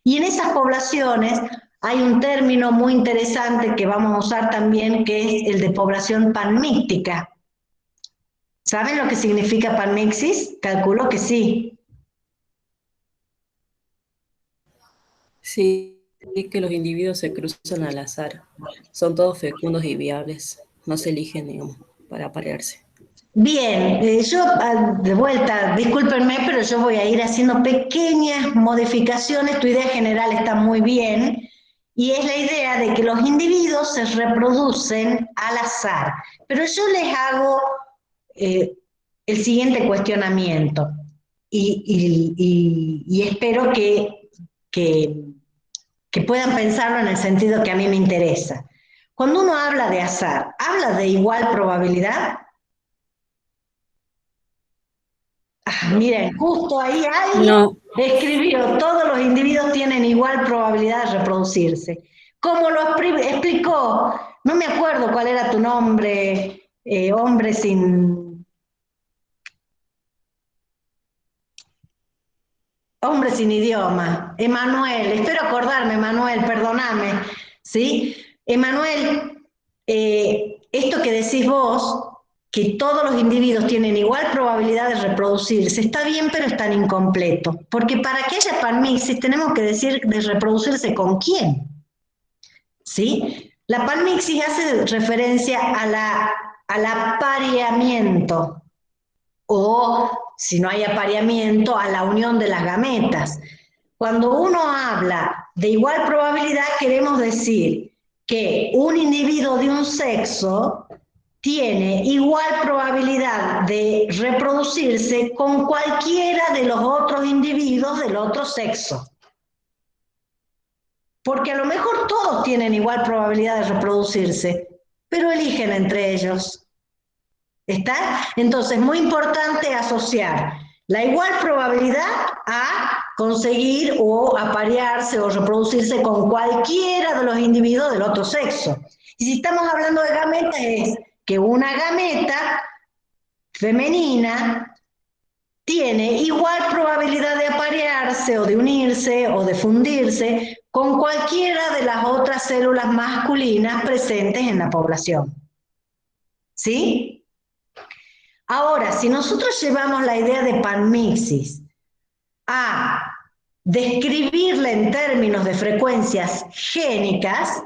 Speaker 1: Y en esas poblaciones hay un término muy interesante que vamos a usar también, que es el de población panmíctica. ¿Saben lo que significa panmixis? Calculo que sí.
Speaker 7: Sí, que los individuos se cruzan al azar. Son todos fecundos y viables. No se eligen, digamos, para aparearse.
Speaker 1: Bien, yo de vuelta, discúlpenme, pero yo voy a ir haciendo pequeñas modificaciones. Tu idea general está muy bien, y es la idea de que los individuos se reproducen al azar. Pero yo les hago el siguiente cuestionamiento, y espero que puedan pensarlo en el sentido que a mí me interesa. Cuando uno habla de azar, ¿habla de igual probabilidad? Miren, justo ahí alguien
Speaker 7: No.
Speaker 1: escribió, todos los individuos tienen igual probabilidad de reproducirse. ¿Cómo lo explicó? No me acuerdo cuál era tu nombre, hombre sin idioma. Emanuel, espero acordarme, Emanuel, perdóname, ¿sí? Emanuel, esto que decís vos, que todos los individuos tienen igual probabilidad de reproducirse, está bien, pero es tan incompleto, porque para que haya panmixis tenemos que decir de reproducirse con quién, ¿sí? La panmixis hace referencia al apareamiento, o si no hay apareamiento, a la unión de las gametas. Cuando uno habla de igual probabilidad, queremos decir que un individuo de un sexo tiene igual probabilidad de reproducirse con cualquiera de los otros individuos del otro sexo. Porque a lo mejor todos tienen igual probabilidad de reproducirse, pero eligen entre ellos. ¿Está? Entonces, muy importante asociar la igual probabilidad a conseguir o aparearse o reproducirse con cualquiera de los individuos del otro sexo. Y si estamos hablando de gametas, es que una gameta femenina tiene igual probabilidad de aparearse o de unirse o de fundirse con cualquiera de las otras células masculinas presentes en la población. ¿Sí? Ahora, si nosotros llevamos la idea de panmixis a describirla en términos de frecuencias génicas,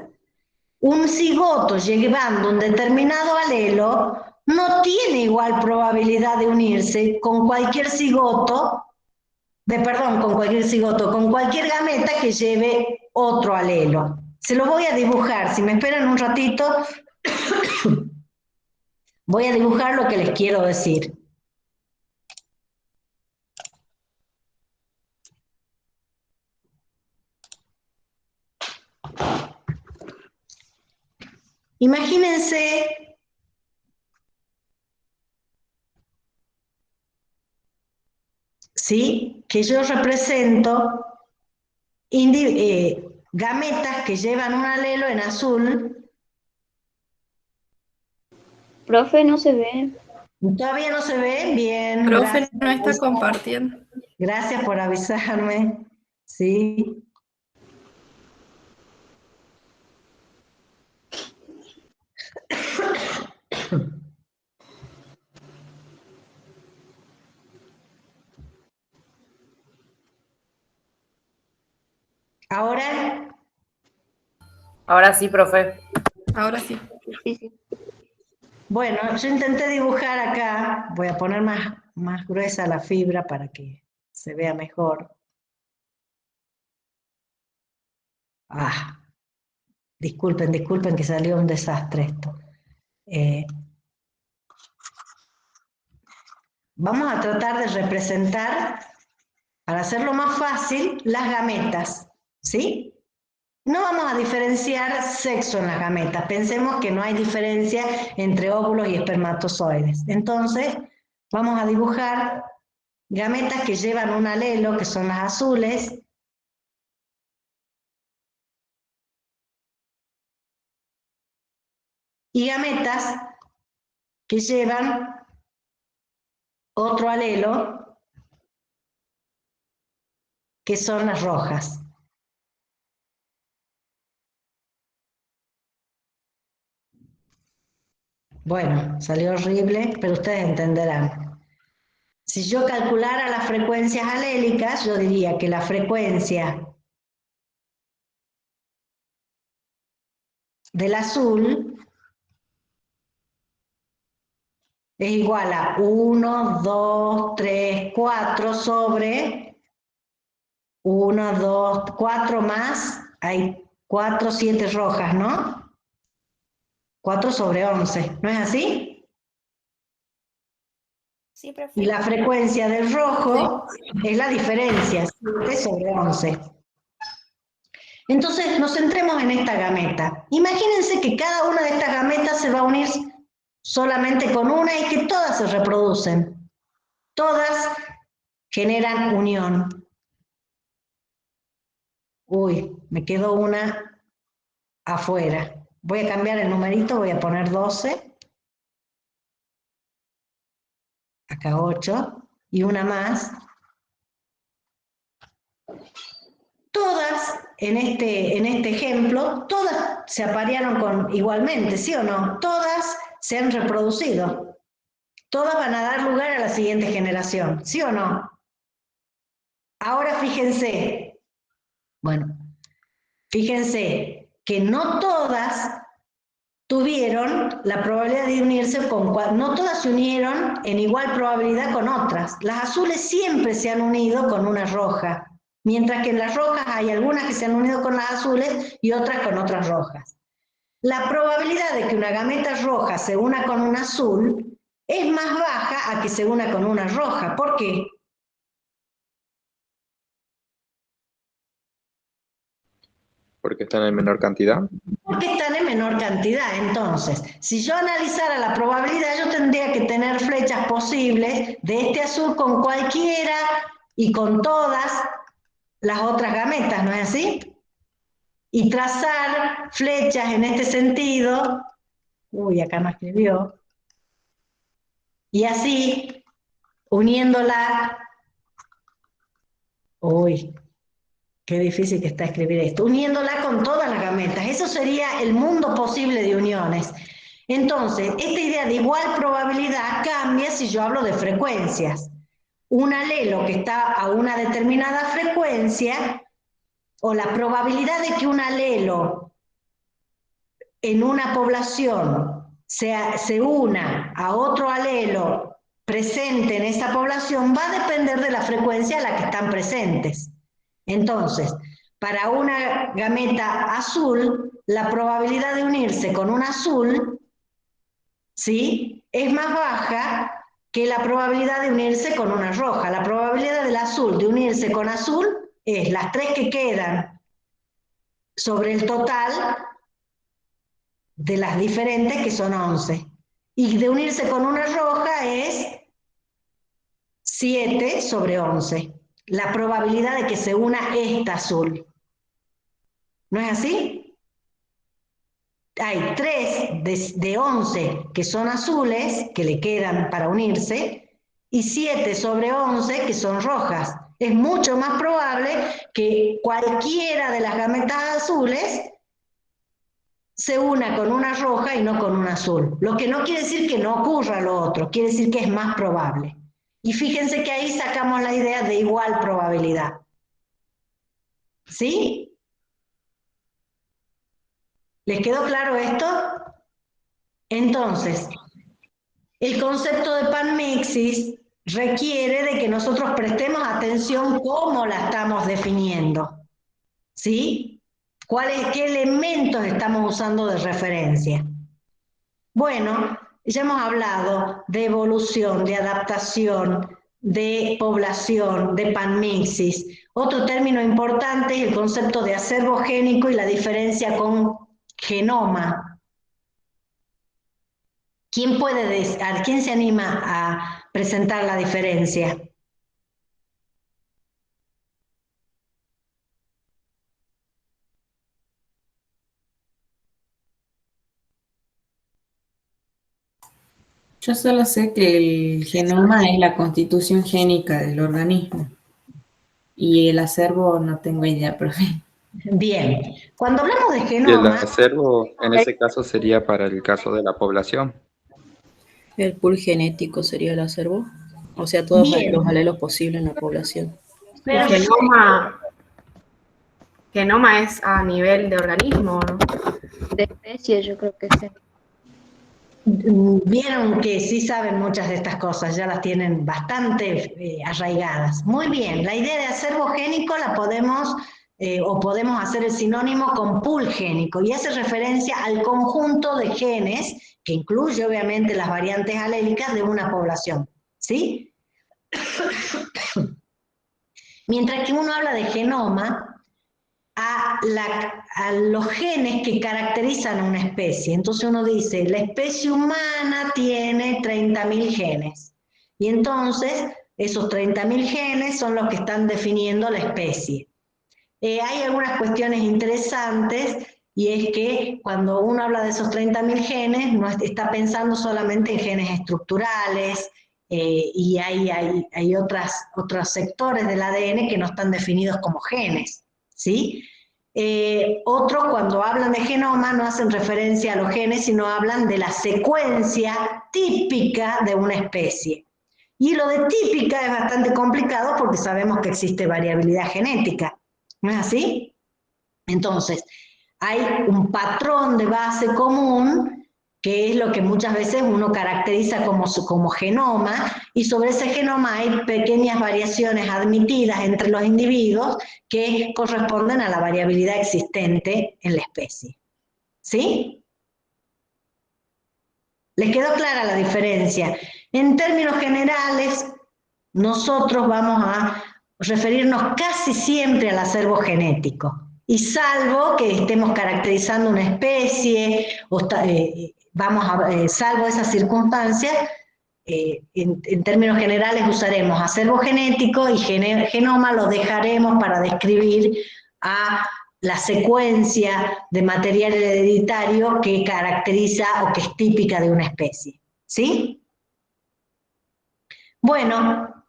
Speaker 1: un cigoto llevando un determinado alelo no tiene igual probabilidad de unirse con cualquier cigoto, con cualquier gameta que lleve otro alelo. Se lo voy a dibujar, si me esperan un ratito, voy a dibujar lo que les quiero decir. Imagínense ¿sí? Que yo represento gametas que llevan un alelo en azul.
Speaker 5: Profe, no se ve.
Speaker 1: ¿Todavía no se ve? Bien.
Speaker 8: Profe, no está compartiendo.
Speaker 1: Gracias por avisarme. Sí. ¿Ahora?
Speaker 6: Ahora sí, profe.
Speaker 8: Ahora sí.
Speaker 1: Bueno, yo intenté dibujar acá, voy a poner más gruesa la fibra para que se vea mejor. Disculpen que salió un desastre esto. Vamos a tratar de representar, para hacerlo más fácil, las gametas, ¿sí? No vamos a diferenciar sexo en las gametas. Pensemos que no hay diferencia entre óvulos y espermatozoides. Entonces, vamos a dibujar gametas que llevan un alelo, que son las azules, y gametas que llevan otro alelo, que son las rojas. Bueno, salió horrible, pero ustedes entenderán. Si yo calculara las frecuencias alélicas, yo diría que la frecuencia del azul es igual a 1, 2, 3, 4 sobre 1, 2, 4 más, hay 4, 7 rojas, ¿no? 4 sobre 11, ¿no es así?
Speaker 2: Sí, profe.
Speaker 1: Y la frecuencia del rojo es la diferencia, 7 sobre 11. Entonces nos centremos en esta gameta. Imagínense que cada una de estas gametas se va a unir solamente con una y que todas se reproducen. Todas generan unión. Uy, me quedó una afuera. Voy a cambiar el numerito, voy a poner 12. Acá 8. Y una más. Todas, en este ejemplo, todas se aparearon igualmente, ¿sí o no? Todas se han reproducido. Todas van a dar lugar a la siguiente generación, ¿sí o no? Ahora fíjense, bueno, fíjense que no todas tuvieron la probabilidad de unirse no todas se unieron en igual probabilidad con otras. Las azules siempre se han unido con una roja. Mientras que en las rojas hay algunas que se han unido con las azules y otras con otras rojas. La probabilidad de que una gameta roja se una con una azul es más baja a que se una con una roja. ¿Por qué?
Speaker 11: Porque están en menor cantidad.
Speaker 1: Porque están en menor cantidad. Entonces, si yo analizara la probabilidad, yo tendría que tener flechas posibles de este azul con cualquiera y con todas las otras gametas, ¿no es así? Y trazar flechas en este sentido. Uy, acá no escribió. Y así, uniéndola. Uy, qué difícil que está escribir esto. Uniéndola con todas las gametas. Eso sería el mundo posible de uniones. Entonces, esta idea de igual probabilidad cambia si yo hablo de frecuencias. Un alelo que está a una determinada frecuencia, o la probabilidad de que un alelo en una población se una a otro alelo presente en esa población va a depender de la frecuencia a la que están presentes. Entonces, para una gameta azul, la probabilidad de unirse con un azul, ¿sí?, es más baja que la probabilidad de unirse con una roja. La probabilidad del azul de unirse con azul es las 3 que quedan sobre el total de las diferentes, que son 11. Y de unirse con una roja es 7 sobre 11. La probabilidad de que se una esta azul. ¿No es así? Hay 3 de 11 que son azules, que le quedan para unirse, y 7 sobre 11 que son rojas. Es mucho más probable que cualquiera de las gametas azules se una con una roja y no con una azul. Lo que no quiere decir que no ocurra lo otro, quiere decir que es más probable. Y fíjense que ahí sacamos la idea de igual probabilidad. ¿Sí? ¿Les quedó claro esto? Entonces, el concepto de panmixis requiere de que nosotros prestemos atención cómo la estamos definiendo. ¿Sí? ¿Qué elementos estamos usando de referencia? Bueno, ya hemos hablado de evolución, de adaptación, de población, de panmixis. Otro término importante es el concepto de acervo génico y la diferencia con genoma. ¿Quién se anima a presentar la diferencia?
Speaker 12: Yo solo sé que el genoma es la constitución génica del organismo. Y el acervo no tengo idea, profe.
Speaker 1: Bien, cuando hablamos de
Speaker 11: Y el
Speaker 1: genoma...
Speaker 11: acervo, en ese caso, sería para el caso de la población.
Speaker 7: El pool genético sería el acervo. O sea, todos
Speaker 1: Bien.
Speaker 7: los alelos posibles en la población.
Speaker 9: El genoma es a nivel de organismo, ¿no?
Speaker 13: De especie, yo creo que sí.
Speaker 1: Vieron que sí saben muchas de estas cosas, ya las tienen bastante arraigadas. Muy bien, la idea de acervo génico la podemos hacer el sinónimo con pool génico, y hace referencia al conjunto de genes, que incluye obviamente las variantes alélicas de una población. ¿sí? Mientras que uno habla de genoma, a los genes que caracterizan a una especie. Entonces uno dice, la especie humana tiene 30.000 genes. Y entonces esos 30.000 genes son los que están definiendo la especie. Hay algunas cuestiones interesantes y es que cuando uno habla de esos 30.000 genes, no está pensando solamente en genes estructurales y hay otros sectores del ADN que no están definidos como genes, ¿sí? Otros cuando hablan de genoma no hacen referencia a los genes, sino hablan de la secuencia típica de una especie. Y lo de típica es bastante complicado porque sabemos que existe variabilidad genética, ¿no es así? Entonces, hay un patrón de base común que es lo que muchas veces uno caracteriza como genoma, y sobre ese genoma hay pequeñas variaciones admitidas entre los individuos que corresponden a la variabilidad existente en la especie. ¿Sí? ¿Les quedó clara la diferencia? En términos generales, nosotros vamos a referirnos casi siempre al acervo genético, y salvo que estemos caracterizando una especie, salvo esas circunstancias, en términos generales usaremos acervo genético y genoma lo dejaremos para describir a la secuencia de material hereditario que caracteriza o que es típica de una especie. ¿Sí? Bueno,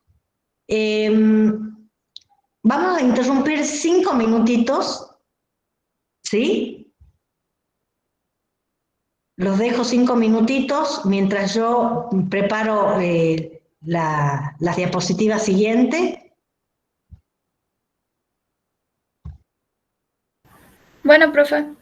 Speaker 1: vamos a interrumpir 5 minutitos, ¿sí? Los dejo 5 minutitos mientras yo preparo las diapositivas siguientes.
Speaker 8: Bueno, profe.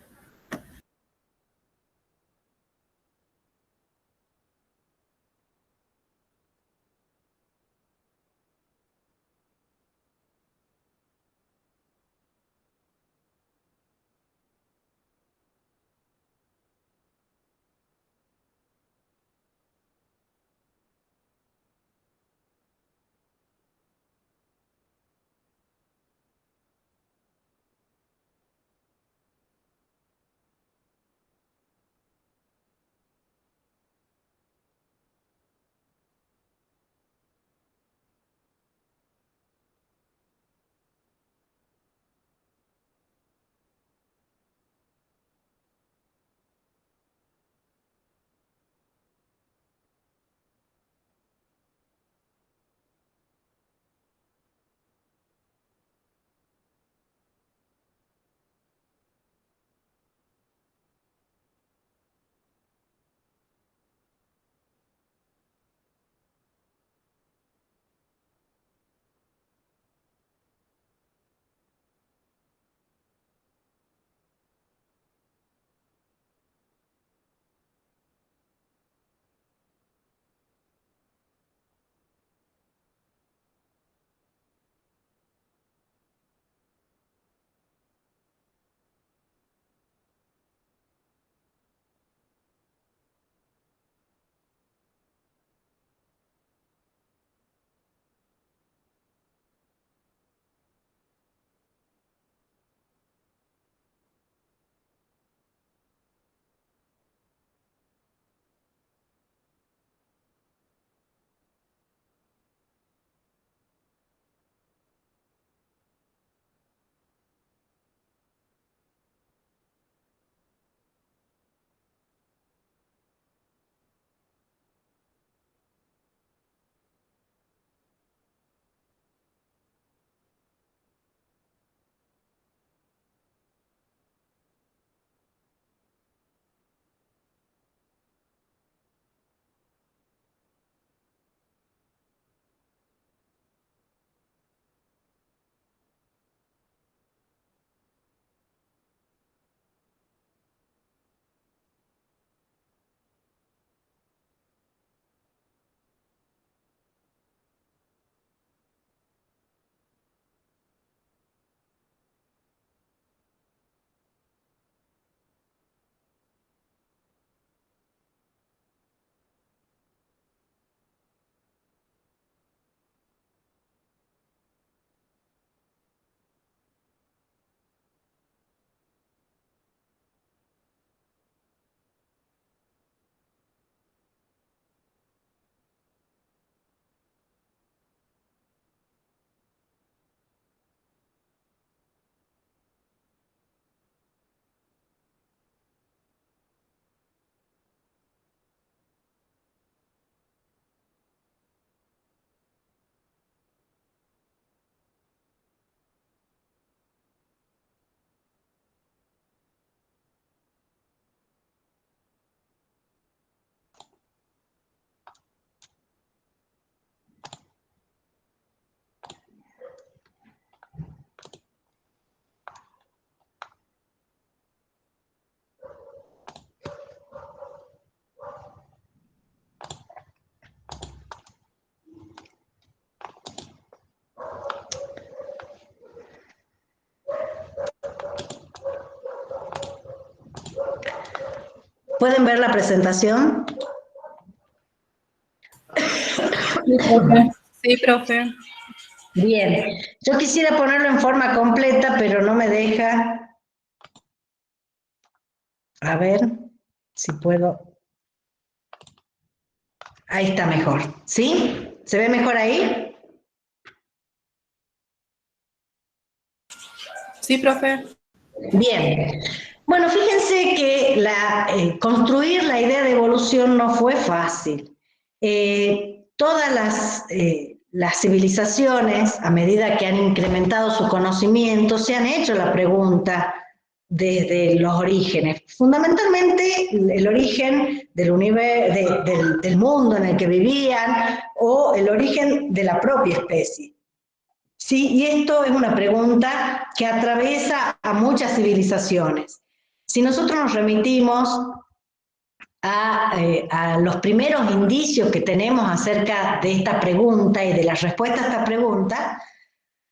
Speaker 1: ¿Pueden ver la presentación?
Speaker 8: Sí, profe.
Speaker 1: Bien, yo quisiera ponerlo en forma completa, pero no me deja. A ver si puedo. Ahí está mejor, ¿sí? ¿Se ve mejor ahí?
Speaker 8: Sí, profe.
Speaker 1: Bien. Bueno, fíjense que construir la idea de evolución no fue fácil. Todas las civilizaciones, a medida que han incrementado su conocimiento, se han hecho la pregunta desde los orígenes. Fundamentalmente el origen del mundo en el que vivían o el origen de la propia especie. Sí, y esto es una pregunta que atraviesa a muchas civilizaciones. Si nosotros nos remitimos a los primeros indicios que tenemos acerca de esta pregunta y de la respuesta a esta pregunta,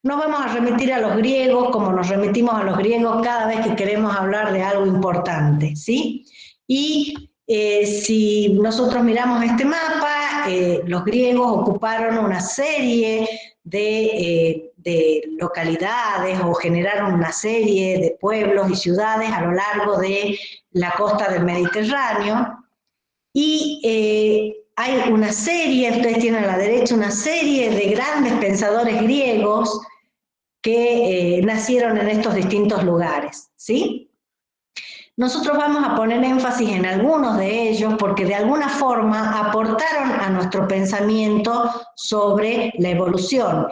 Speaker 1: nos vamos a remitir a los griegos como nos remitimos a los griegos cada vez que queremos hablar de algo importante, ¿sí? Y si nosotros miramos este mapa, los griegos ocuparon una serie de localidades o generaron una serie de pueblos y ciudades a lo largo de la costa del Mediterráneo y hay una serie, ustedes tienen a la derecha una serie de grandes pensadores griegos que nacieron en estos distintos lugares, ¿sí? Nosotros vamos a poner énfasis en algunos de ellos porque de alguna forma aportaron a nuestro pensamiento sobre la evolución.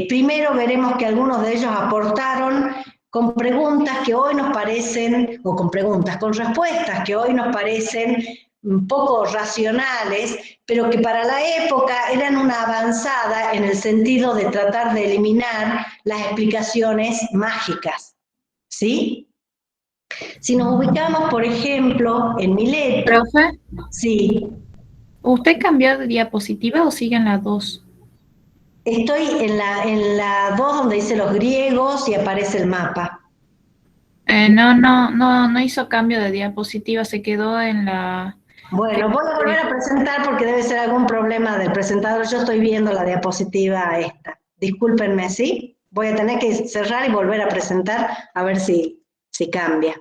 Speaker 1: Primero veremos que algunos de ellos aportaron con preguntas que hoy nos parecen, o con respuestas que hoy nos parecen un poco racionales, pero que para la época eran una avanzada en el sentido de tratar de eliminar las explicaciones mágicas, ¿sí? Si nos ubicamos, por ejemplo, en Mileto...
Speaker 8: ¿Profe?
Speaker 1: Sí.
Speaker 8: ¿Usted cambió de diapositiva o sigue en la 2?
Speaker 1: Estoy en la 2 donde dice los griegos y aparece el mapa.
Speaker 8: No hizo cambio de diapositiva, se quedó en la...
Speaker 1: Bueno, voy a volver a presentar porque debe ser algún problema del presentador. Yo estoy viendo la diapositiva esta. Discúlpenme, ¿sí? Voy a tener que cerrar y volver a presentar a ver si cambia.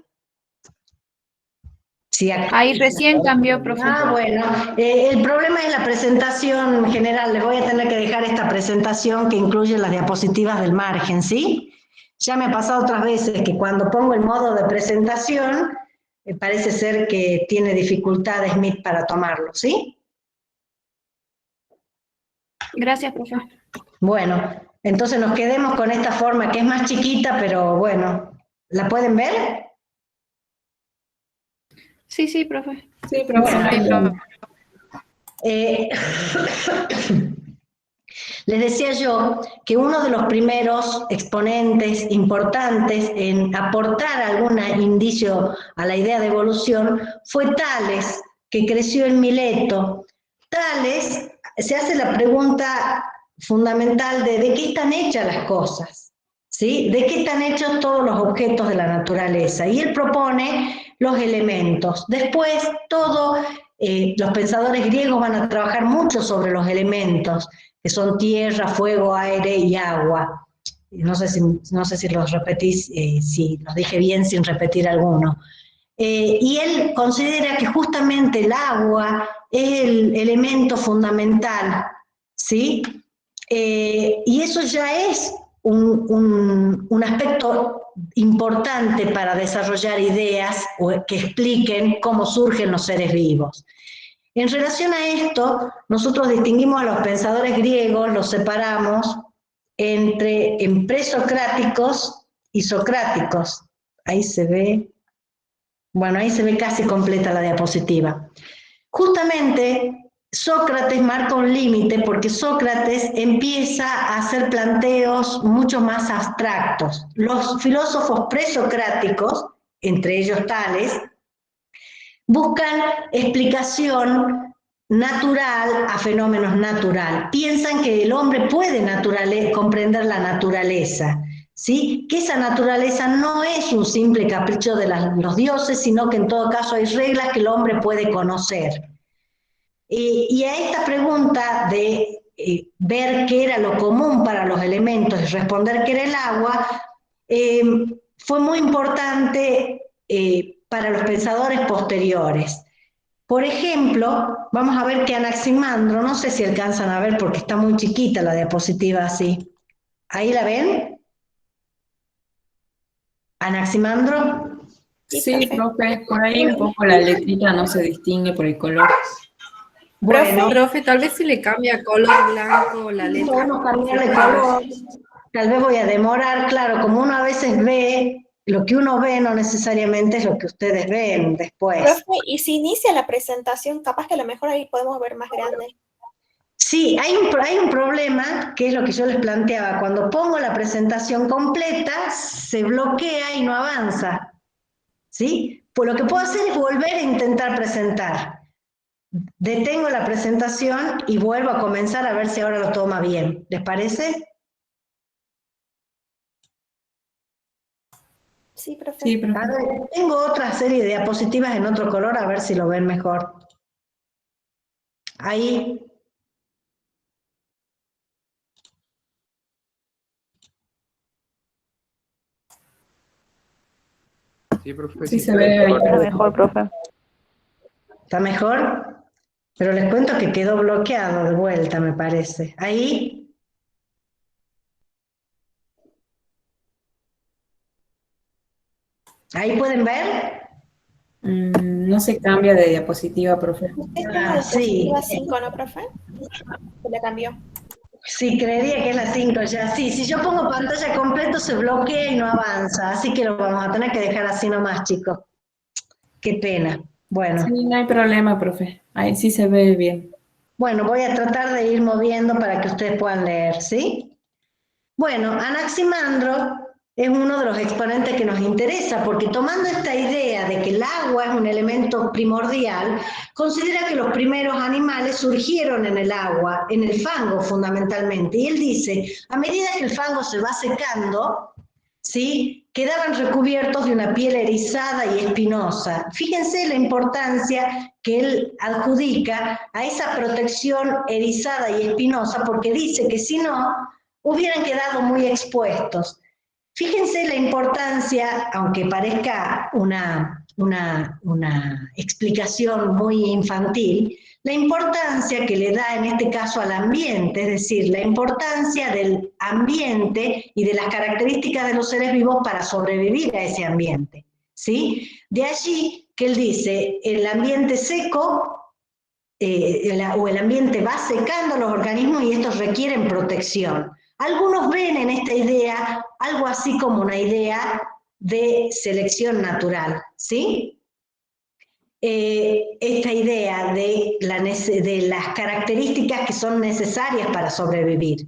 Speaker 8: Ahí recién cambió, profe.
Speaker 1: Bueno, el problema es la presentación general. Les voy a tener que dejar esta presentación que incluye las diapositivas del margen, ¿sí? Ya me ha pasado otras veces que cuando pongo el modo de presentación, parece ser que tiene dificultades Smith para tomarlo, ¿sí?
Speaker 8: Gracias, profe.
Speaker 1: Bueno, entonces nos quedemos con esta forma que es más chiquita, pero bueno, ¿la pueden ver?
Speaker 8: Sí, profe.
Speaker 12: Sí, profe.
Speaker 1: Bueno, les decía yo que uno de los primeros exponentes importantes en aportar algún indicio a la idea de evolución fue Tales, que creció en Mileto. Tales se hace la pregunta fundamental de qué están hechas las cosas, ¿sí? ¿De qué están hechos todos los objetos de la naturaleza? Y él propone los elementos. Después, los pensadores griegos van a trabajar mucho sobre los elementos, que son tierra, fuego, aire y agua. No sé si los repetís, si los dije bien sin repetir alguno. Y él considera que justamente el agua es el elemento fundamental, ¿sí? Y eso ya es un aspecto importante para desarrollar ideas que expliquen cómo surgen los seres vivos. En relación a esto, nosotros distinguimos a los pensadores griegos, los separamos entre presocráticos y socráticos. Ahí se ve, bueno, ahí se ve casi completa la diapositiva. Justamente Sócrates marca un límite porque Sócrates empieza a hacer planteos mucho más abstractos. Los filósofos presocráticos, entre ellos Tales, buscan explicación natural a fenómenos naturales. Piensan que el hombre puede comprender la naturaleza, ¿sí? Que esa naturaleza no es un simple capricho de los dioses, sino que en todo caso hay reglas que el hombre puede conocer. Y a esta pregunta de ver qué era lo común para los elementos y responder qué era el agua, fue muy importante para los pensadores posteriores. Por ejemplo, vamos a ver que Anaximandro, no sé si alcanzan a ver porque está muy chiquita la diapositiva así. ¿Ahí la ven? ¿Anaximandro?
Speaker 12: Sí, profe, por ahí un poco la letrita no se distingue por el color.
Speaker 1: Bueno,
Speaker 14: profe, tal vez si le cambia color blanco la letra.
Speaker 1: Podemos cambiarle color. Tal vez voy a demorar, claro, como uno a veces ve, lo que uno ve no necesariamente es lo que ustedes ven después.
Speaker 2: Profe, y si inicia la presentación, capaz que a lo mejor ahí podemos ver más grande.
Speaker 1: Sí, hay un problema, que es lo que yo les planteaba. Cuando pongo la presentación completa, se bloquea y no avanza. ¿Sí? Pues lo que puedo hacer es volver a intentar presentar. Detengo la presentación y vuelvo a comenzar a ver si ahora lo toma bien. ¿Les parece?
Speaker 2: Sí, profe.
Speaker 12: Sí, profe.
Speaker 1: A ver, tengo otra serie de diapositivas en otro color, a ver si lo ven mejor. Ahí.
Speaker 11: Sí, profe.
Speaker 12: Sí, se ve ahí.
Speaker 5: Está mejor, profe.
Speaker 1: ¿Está mejor? Pero les cuento que quedó bloqueado de vuelta, me parece. Ahí. ¿Ahí pueden ver?
Speaker 12: No se cambia de diapositiva, profe.
Speaker 2: Usted está en la
Speaker 1: Sí.
Speaker 2: diapositiva 5, ¿no, profe? Se la cambió.
Speaker 1: Sí, creería que es la 5 ya. Sí, si yo pongo pantalla completa se bloquea y no avanza. Así que lo vamos a tener que dejar así nomás, chicos. Qué pena. Bueno.
Speaker 12: Sí, no hay problema, profe. Ahí sí se ve bien.
Speaker 1: Bueno, voy a tratar de ir moviendo para que ustedes puedan leer, ¿sí? Bueno, Anaximandro es uno de los exponentes que nos interesa, porque tomando esta idea de que el agua es un elemento primordial, considera que los primeros animales surgieron en el agua, en el fango fundamentalmente. Y él dice, a medida que el fango se va secando, ¿sí?, quedaban recubiertos de una piel erizada y espinosa. Fíjense la importancia que él adjudica a esa protección erizada y espinosa, porque dice que si no, hubieran quedado muy expuestos. Fíjense la importancia, aunque parezca una explicación muy infantil, la importancia que le da en este caso al ambiente, es decir, la importancia del ambiente y de las características de los seres vivos para sobrevivir a ese ambiente, ¿sí? De allí que él dice, el ambiente seco, o el ambiente va secando los organismos y estos requieren protección. Algunos ven en esta idea algo así como una idea de selección natural, ¿sí? Esta idea de las características que son necesarias para sobrevivir.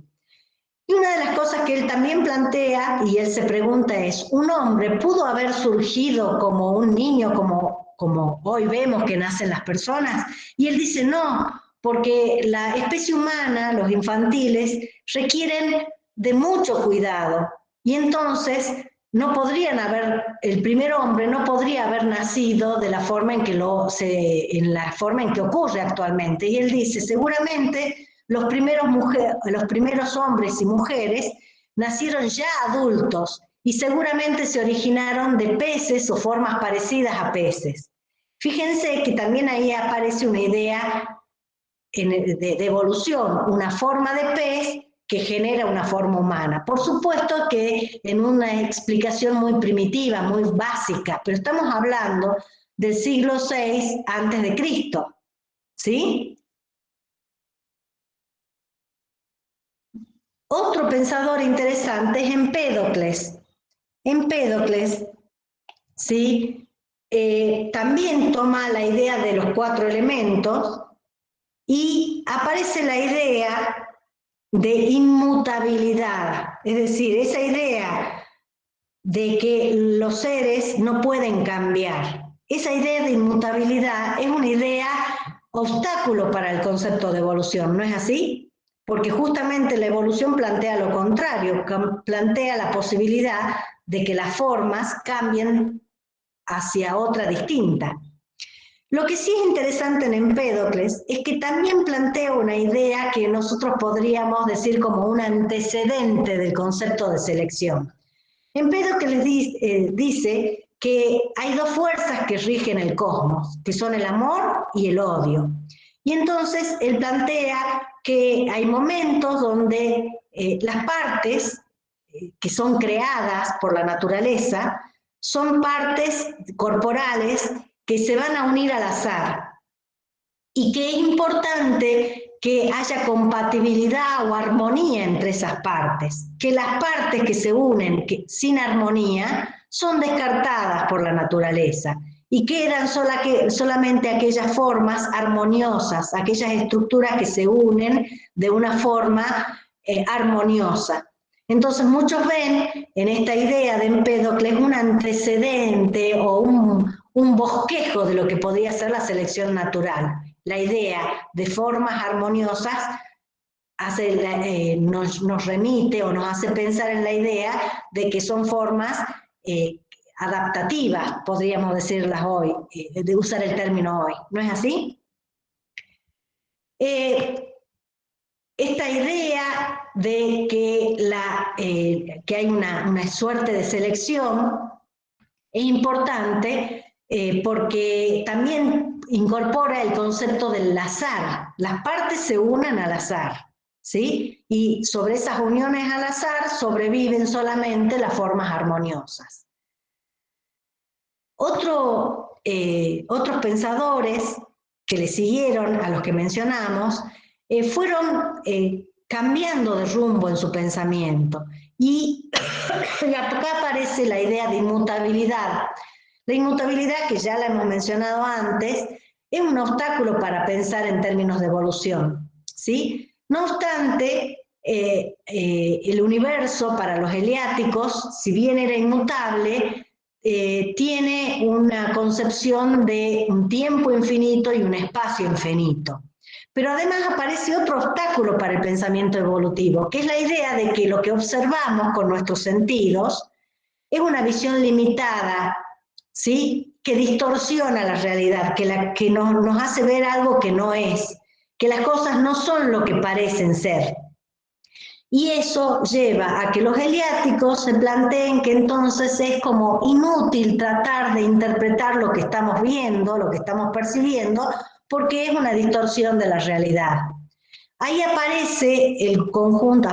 Speaker 1: Y una de las cosas que él también plantea, y él se pregunta es, ¿un hombre pudo haber surgido como un niño, como hoy vemos que nacen las personas? Y él dice, no, porque la especie humana, los infantiles, requieren de mucho cuidado. Y entonces no podrían haber, el primer hombre no podría haber nacido de la forma en que ocurre actualmente. Y él dice, seguramente los primeros hombres y mujeres nacieron ya adultos y seguramente se originaron de peces o formas parecidas a peces. Fíjense que también ahí aparece una idea de evolución, una forma de pez que genera una forma humana. Por supuesto que en una explicación muy primitiva, muy básica, pero estamos hablando del siglo VI antes de Cristo, ¿sí? Otro pensador interesante es Empédocles. Empédocles, ¿sí?, también toma la idea de los 4 elementos y aparece la idea de inmutabilidad, es decir, esa idea de que los seres no pueden cambiar. Esa idea de inmutabilidad es una idea obstáculo para el concepto de evolución, ¿no es así? porque justamente la evolución plantea lo contrario, plantea la posibilidad de que las formas cambien hacia otra distinta. Lo que sí es interesante en Empédocles es que también plantea una idea que nosotros podríamos decir como un antecedente del concepto de selección. Empédocles dice que hay dos fuerzas que rigen el cosmos, que son el amor y el odio. Y entonces él plantea que hay momentos donde las partes que son creadas por la naturaleza son partes corporales que se van a unir al azar y que es importante que haya compatibilidad o armonía entre esas partes, que las partes que se unen sin armonía son descartadas por la naturaleza y quedan solamente aquellas formas armoniosas, aquellas estructuras que se unen de una forma armoniosa. Entonces muchos ven en esta idea de Empédocles un antecedente o un bosquejo de lo que podría ser la selección natural. La idea de formas armoniosas nos remite o nos hace pensar en la idea de que son formas adaptativas, podríamos decirlas hoy, de usar el término hoy. ¿No es así? Esta idea de que hay una suerte de selección es importante porque también incorpora el concepto del azar. Las partes se unen al azar, ¿sí? Y sobre esas uniones al azar sobreviven solamente las formas armoniosas. Otros pensadores que le siguieron a los que mencionamos fueron cambiando de rumbo en su pensamiento. Y acá aparece la idea de inmutabilidad. La inmutabilidad, que ya la hemos mencionado antes, es un obstáculo para pensar en términos de evolución, ¿sí? No obstante, el universo para los eleáticos, si bien era inmutable, tiene una concepción de un tiempo infinito y un espacio infinito. Pero además aparece otro obstáculo para el pensamiento evolutivo, que es la idea de que lo que observamos con nuestros sentidos es una visión limitada, ¿sí? Que distorsiona la realidad, que nos hace ver algo que no es, que las cosas no son lo que parecen ser. Y eso lleva a que los eleáticos se planteen que entonces es como inútil tratar de interpretar lo que estamos viendo, lo que estamos percibiendo, porque es una distorsión de la realidad. Ahí aparece el conjunto,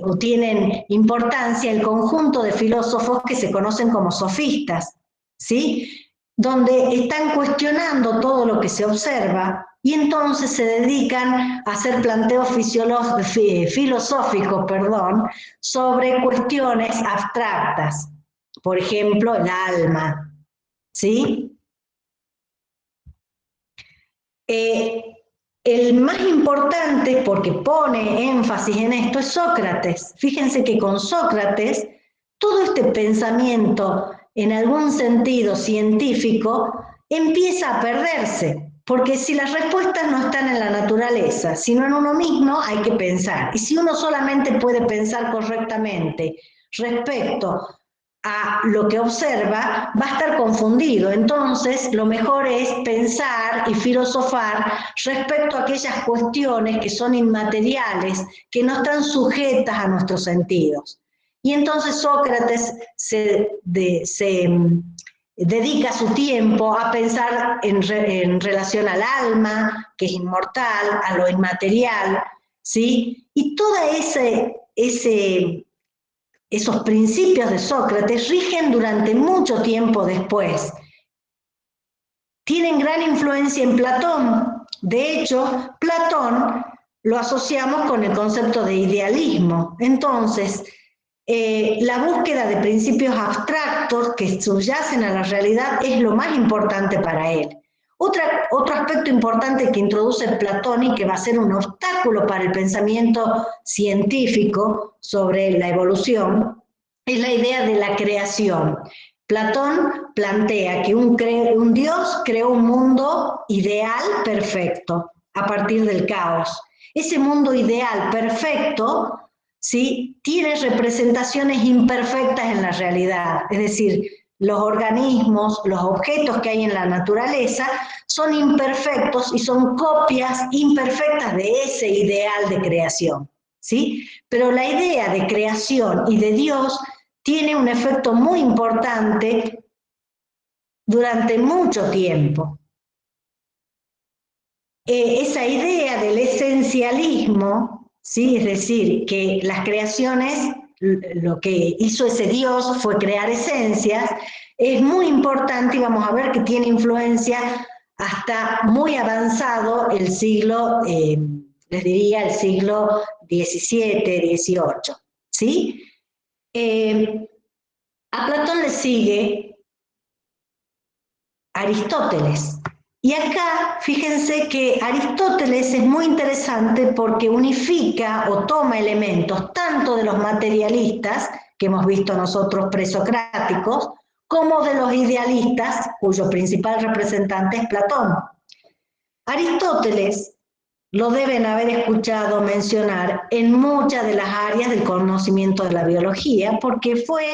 Speaker 1: o tienen importancia el conjunto de filósofos que se conocen como sofistas, ¿sí? Donde están cuestionando todo lo que se observa y entonces se dedican a hacer planteos filosóficos, sobre cuestiones abstractas. Por ejemplo, el alma, ¿sí? El más importante, porque pone énfasis en esto, es Sócrates. Fíjense que con Sócrates, todo este pensamiento, en algún sentido científico, empieza a perderse. Porque si las respuestas no están en la naturaleza, sino en uno mismo, hay que pensar. Y si uno solamente puede pensar correctamente respecto a lo que observa, va a estar confundido. Entonces, lo mejor es pensar y filosofar respecto a aquellas cuestiones que son inmateriales, que no están sujetas a nuestros sentidos. Y entonces Sócrates se dedica su tiempo a pensar en relación al alma, que es inmortal, a lo inmaterial, ¿sí? Y toda esos principios de Sócrates rigen durante mucho tiempo después. Tienen gran influencia en Platón. De hecho, Platón lo asociamos con el concepto de idealismo. Entonces, la búsqueda de principios abstractos que subyacen a la realidad es lo más importante para él. Otro aspecto importante que introduce Platón y que va a ser un obstáculo para el pensamiento científico sobre la evolución es la idea de la creación. Platón plantea que un Dios creó un mundo ideal perfecto a partir del caos. ese mundo ideal perfecto, ¿sí?, tiene representaciones imperfectas en la realidad. Es decir, los organismos, los objetos que hay en la naturaleza son imperfectos y son copias imperfectas de ese ideal de creación, ¿sí? Pero la idea de creación y de Dios tiene un efecto muy importante durante mucho tiempo. Esa idea del esencialismo, ¿sí?, es decir, que las creaciones, lo que hizo ese Dios fue crear esencias, es muy importante y vamos a ver que tiene influencia hasta muy avanzado el siglo, les diría el siglo XVII, XVIII, ¿sí? A Platón le sigue Aristóteles. Y acá, fíjense que Aristóteles es muy interesante porque unifica o toma elementos tanto de los materialistas, que hemos visto nosotros presocráticos, como de los idealistas, cuyo principal representante es Platón. Aristóteles lo deben haber escuchado mencionar en muchas de las áreas del conocimiento de la biología, porque fue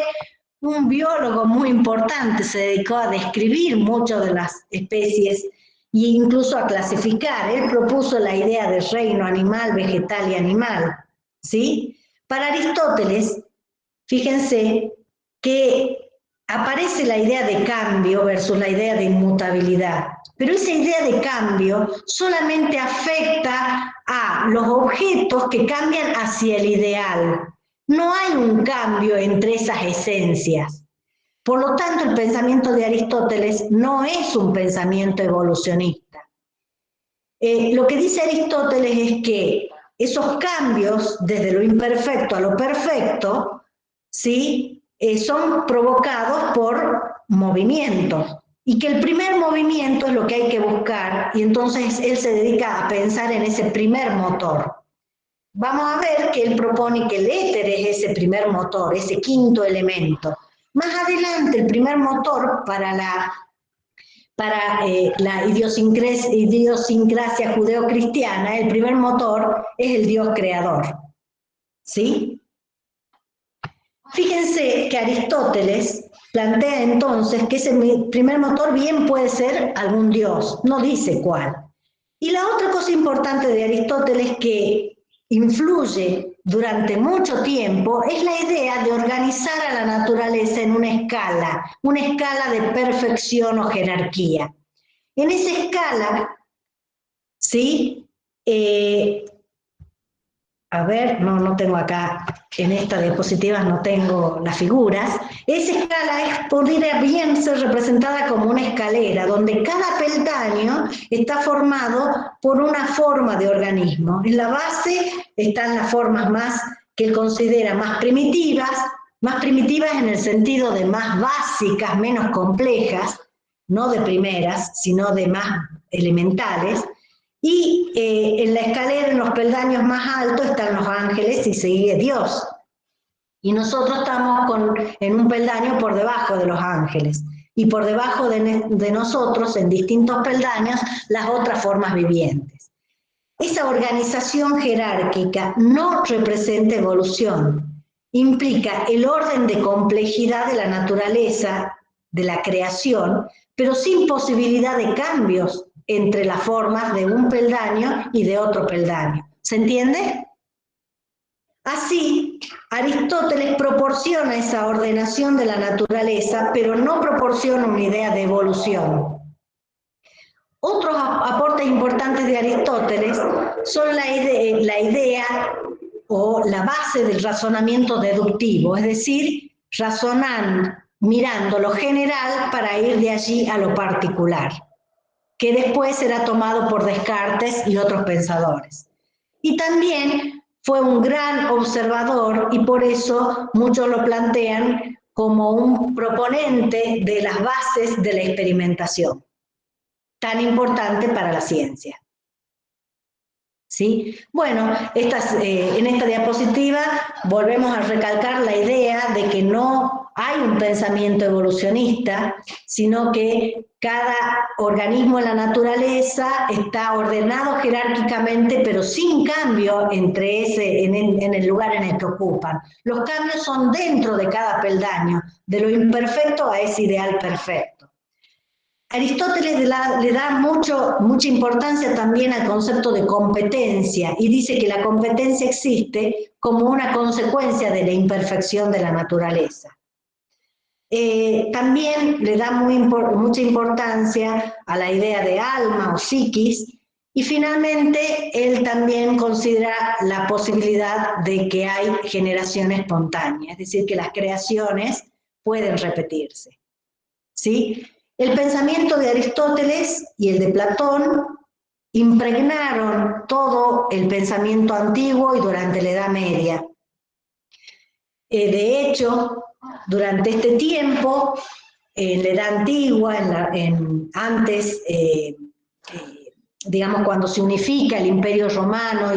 Speaker 1: un biólogo muy importante, se dedicó a describir muchas de las especies e incluso a clasificar. Él propuso la idea de reino animal, vegetal y animal, ¿sí? Para Aristóteles, fíjense que aparece la idea de cambio versus la idea de inmutabilidad, pero esa idea de cambio solamente afecta a los objetos que cambian hacia el ideal. No hay un cambio entre esas esencias. Por lo tanto, el pensamiento de Aristóteles no es un pensamiento evolucionista. Lo que dice Aristóteles es que esos cambios, desde lo imperfecto a lo perfecto, ¿sí?, son provocados por movimientos, y que el primer movimiento es lo que hay que buscar, y entonces él se dedica a pensar en ese primer motor. Vamos a ver que él propone que el éter es ese primer motor, ese quinto elemento. Más adelante, el primer motor para la idiosincrasia judeocristiana, el primer motor es el Dios creador, ¿sí? Fíjense que Aristóteles plantea entonces que ese primer motor bien puede ser algún dios, no dice cuál. Y la otra cosa importante de Aristóteles que influye durante mucho tiempo es la idea de organizar a la naturaleza en una escala de perfección o jerarquía. En esa escala, ¿sí?, a ver, no tengo acá, en estas diapositivas no tengo las figuras. Esa escala podría bien ser representada como una escalera, donde cada peldaño está formado por una forma de organismo. En la base están las formas más que él considera más primitivas en el sentido de más básicas, menos complejas, no de primeras, sino de más elementales. Y en la escalera, en los peldaños más altos, están los ángeles y sigue Dios. Y nosotros estamos en un peldaño por debajo de los ángeles. Y por debajo de nosotros, en distintos peldaños, las otras formas vivientes. Esa organización jerárquica no representa evolución. Implica el orden de complejidad de la naturaleza, de la creación, pero sin posibilidad de cambios entre las formas de un peldaño y de otro peldaño. ¿Se entiende? Así, Aristóteles proporciona esa ordenación de la naturaleza, pero no proporciona una idea de evolución. Otros aportes importantes de Aristóteles son la idea o la base del razonamiento deductivo, es decir, razonar mirando lo general para ir de allí a lo particular, que después será tomado por Descartes y otros pensadores. Y también fue un gran observador y por eso muchos lo plantean como un proponente de las bases de la experimentación, tan importante para la ciencia. ¿Sí? Bueno, en esta diapositiva volvemos a recalcar la idea de que no hay un pensamiento evolucionista, sino que cada organismo en la naturaleza está ordenado jerárquicamente, pero sin cambio en el lugar en el que ocupan. Los cambios son dentro de cada peldaño, de lo imperfecto a ese ideal perfecto. Aristóteles le da mucha importancia también al concepto de competencia y dice que la competencia existe como una consecuencia de la imperfección de la naturaleza. También le da mucha importancia a la idea de alma o psiquis, y finalmente él también considera la posibilidad de que hay generación espontánea, es decir, que las creaciones pueden repetirse. ¿Sí? El pensamiento de Aristóteles y el de Platón impregnaron todo el pensamiento antiguo y durante la Edad Media. De hecho, durante este tiempo, en la Edad Antigua, digamos, cuando se unifica el Imperio Romano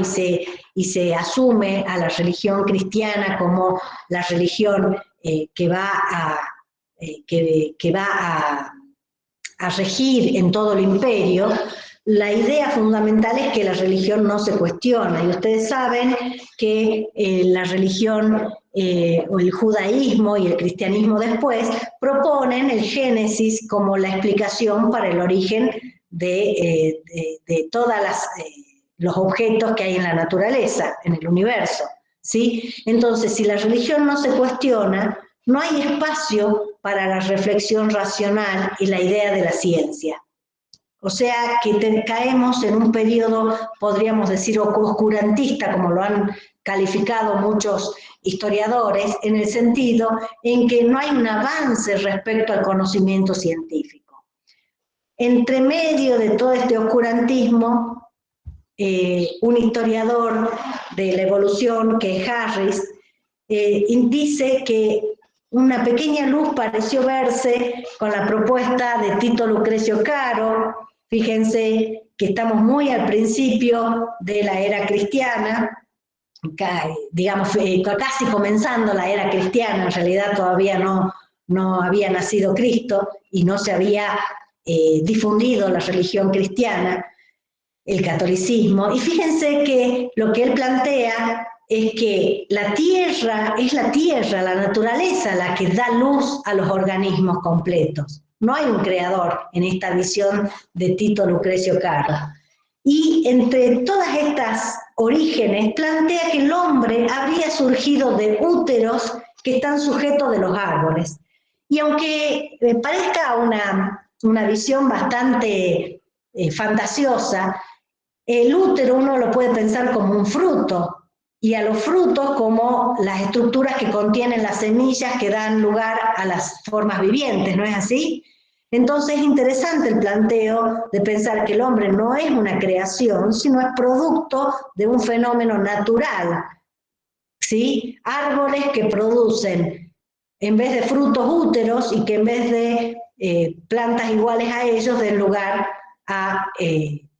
Speaker 1: y se asume a la religión cristiana como la religión que va a regir en todo el imperio, la idea fundamental es que la religión no se cuestiona, y ustedes saben que la religión o el judaísmo y el cristianismo después proponen el Génesis como la explicación para el origen de todos los objetos que hay en la naturaleza, en el universo, ¿sí? Entonces, si la religión no se cuestiona, no hay espacio para la reflexión racional y la idea de la ciencia. O sea que caemos en un periodo, podríamos decir, oscurantista, como lo han calificado muchos historiadores, en el sentido en que no hay un avance respecto al conocimiento científico. Entre medio de todo este oscurantismo, un historiador de la evolución, que es Harris, dice que una pequeña luz pareció verse con la propuesta de Tito Lucrecio Caro. Fíjense que estamos muy al principio de la era cristiana, digamos, casi comenzando la era cristiana, en realidad todavía no había nacido Cristo y no se había difundido la religión cristiana, el catolicismo. Y fíjense que lo que él plantea es que la tierra, la naturaleza, la que da luz a los organismos completos. No hay un creador en esta visión de Tito Lucrecio Caro. Y entre todas estas orígenes plantea que el hombre habría surgido de úteros que están sujetos de los árboles. Y aunque parezca una visión bastante fantasiosa, el útero uno lo puede pensar como un fruto, y a los frutos como las estructuras que contienen las semillas que dan lugar a las formas vivientes, ¿no es así? Entonces es interesante el planteo de pensar que el hombre no es una creación, sino es producto de un fenómeno natural, ¿sí? Árboles que producen, en vez de frutos, úteros, y que en vez de plantas iguales a ellos den lugar a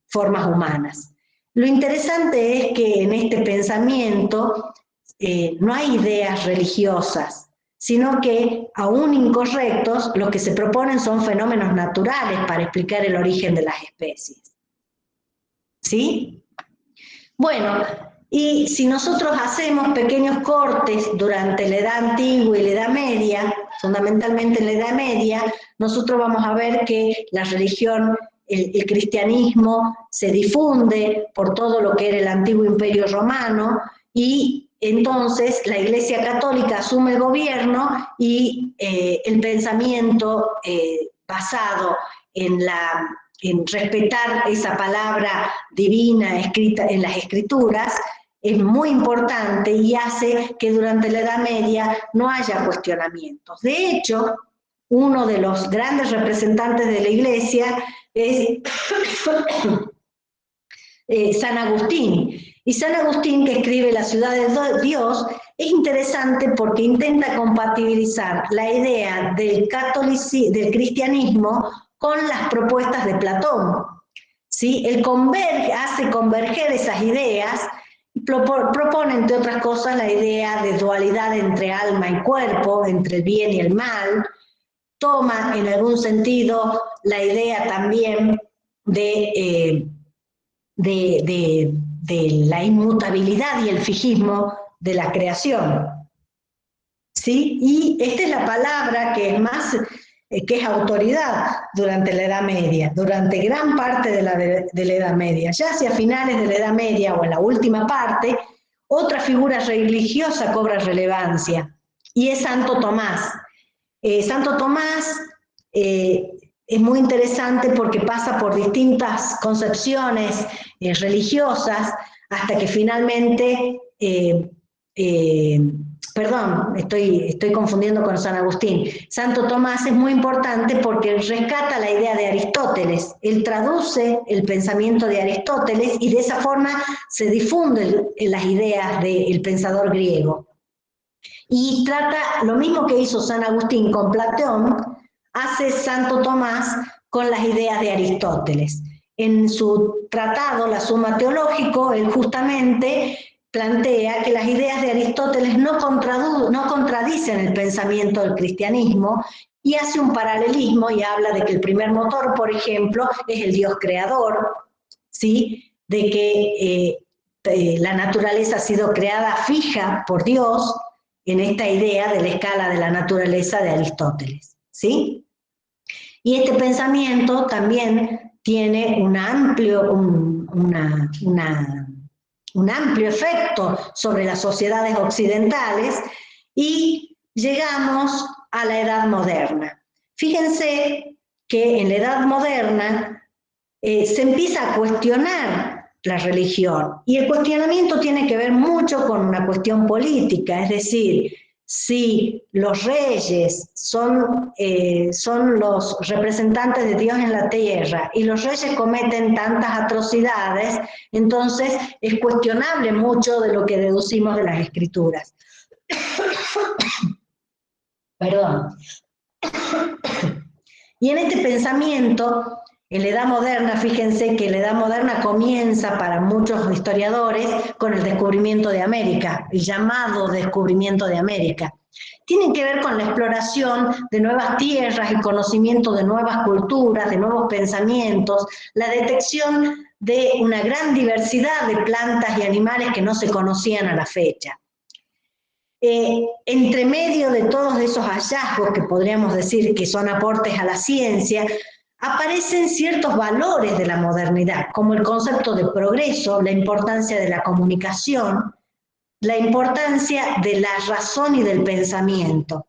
Speaker 1: formas humanas. Lo interesante es que en este pensamiento no hay ideas religiosas, sino que, aún incorrectos, lo que se proponen son fenómenos naturales para explicar el origen de las especies. ¿Sí? Bueno, y si nosotros hacemos pequeños cortes durante la Edad Antigua y la Edad Media, fundamentalmente en la Edad Media, nosotros vamos a ver que la religión, el cristianismo se difunde por todo lo que era el antiguo Imperio Romano, y entonces la Iglesia Católica asume el gobierno, y el pensamiento basado en respetar esa palabra divina escrita en las Escrituras es muy importante y hace que durante la Edad Media no haya cuestionamientos. De hecho, uno de los grandes representantes de la Iglesia es San Agustín. Y San Agustín, que escribe La ciudad de Dios, es interesante porque intenta compatibilizar la idea del cristianismo con las propuestas de Platón. ¿Sí? Él hace converger esas ideas y propone, entre otras cosas, la idea de dualidad entre alma y cuerpo, entre el bien y el mal, toma en algún sentido la idea también de la inmutabilidad y el fijismo de la creación. ¿Sí? Y esta es la palabra que es más, que es autoridad durante la Edad Media, durante gran parte de la Edad Media. Ya hacia finales de la Edad Media o en la última parte, otra figura religiosa cobra relevancia, y es Santo Tomás. Santo Tomás es muy interesante porque pasa por distintas concepciones religiosas hasta que finalmente, perdón, estoy confundiendo con San Agustín. Santo Tomás es muy importante porque rescata la idea de Aristóteles, él traduce el pensamiento de Aristóteles y de esa forma se difunden las ideas del pensador griego. Y trata lo mismo que hizo San Agustín con Platón, hace Santo Tomás con las ideas de Aristóteles. En su tratado, la Suma Teológico, él justamente plantea que las ideas de Aristóteles no contradicen el pensamiento del cristianismo y hace un paralelismo y habla de que el primer motor, por ejemplo, es el Dios creador, ¿sí? De que la naturaleza ha sido creada fija por Dios en esta idea de la escala de la naturaleza de Aristóteles, ¿sí? Y este pensamiento también tiene un amplio efecto sobre las sociedades occidentales y llegamos a la Edad Moderna. Fíjense que en la Edad Moderna se empieza a cuestionar la religión y el cuestionamiento tiene que ver mucho con una cuestión política, es decir, si los reyes son los representantes de Dios en la tierra y los reyes cometen tantas atrocidades, entonces es cuestionable mucho de lo que deducimos de las Escrituras. Perdón. Y en este pensamiento, en la Edad Moderna, fíjense que la Edad Moderna comienza para muchos historiadores con el descubrimiento de América, el llamado descubrimiento de América. Tienen que ver con la exploración de nuevas tierras, el conocimiento de nuevas culturas, de nuevos pensamientos, la detección de una gran diversidad de plantas y animales que no se conocían a la fecha. Entre medio de todos esos hallazgos que podríamos decir que son aportes a la ciencia, aparecen ciertos valores de la modernidad, como el concepto de progreso, la importancia de la comunicación, la importancia de la razón y del pensamiento.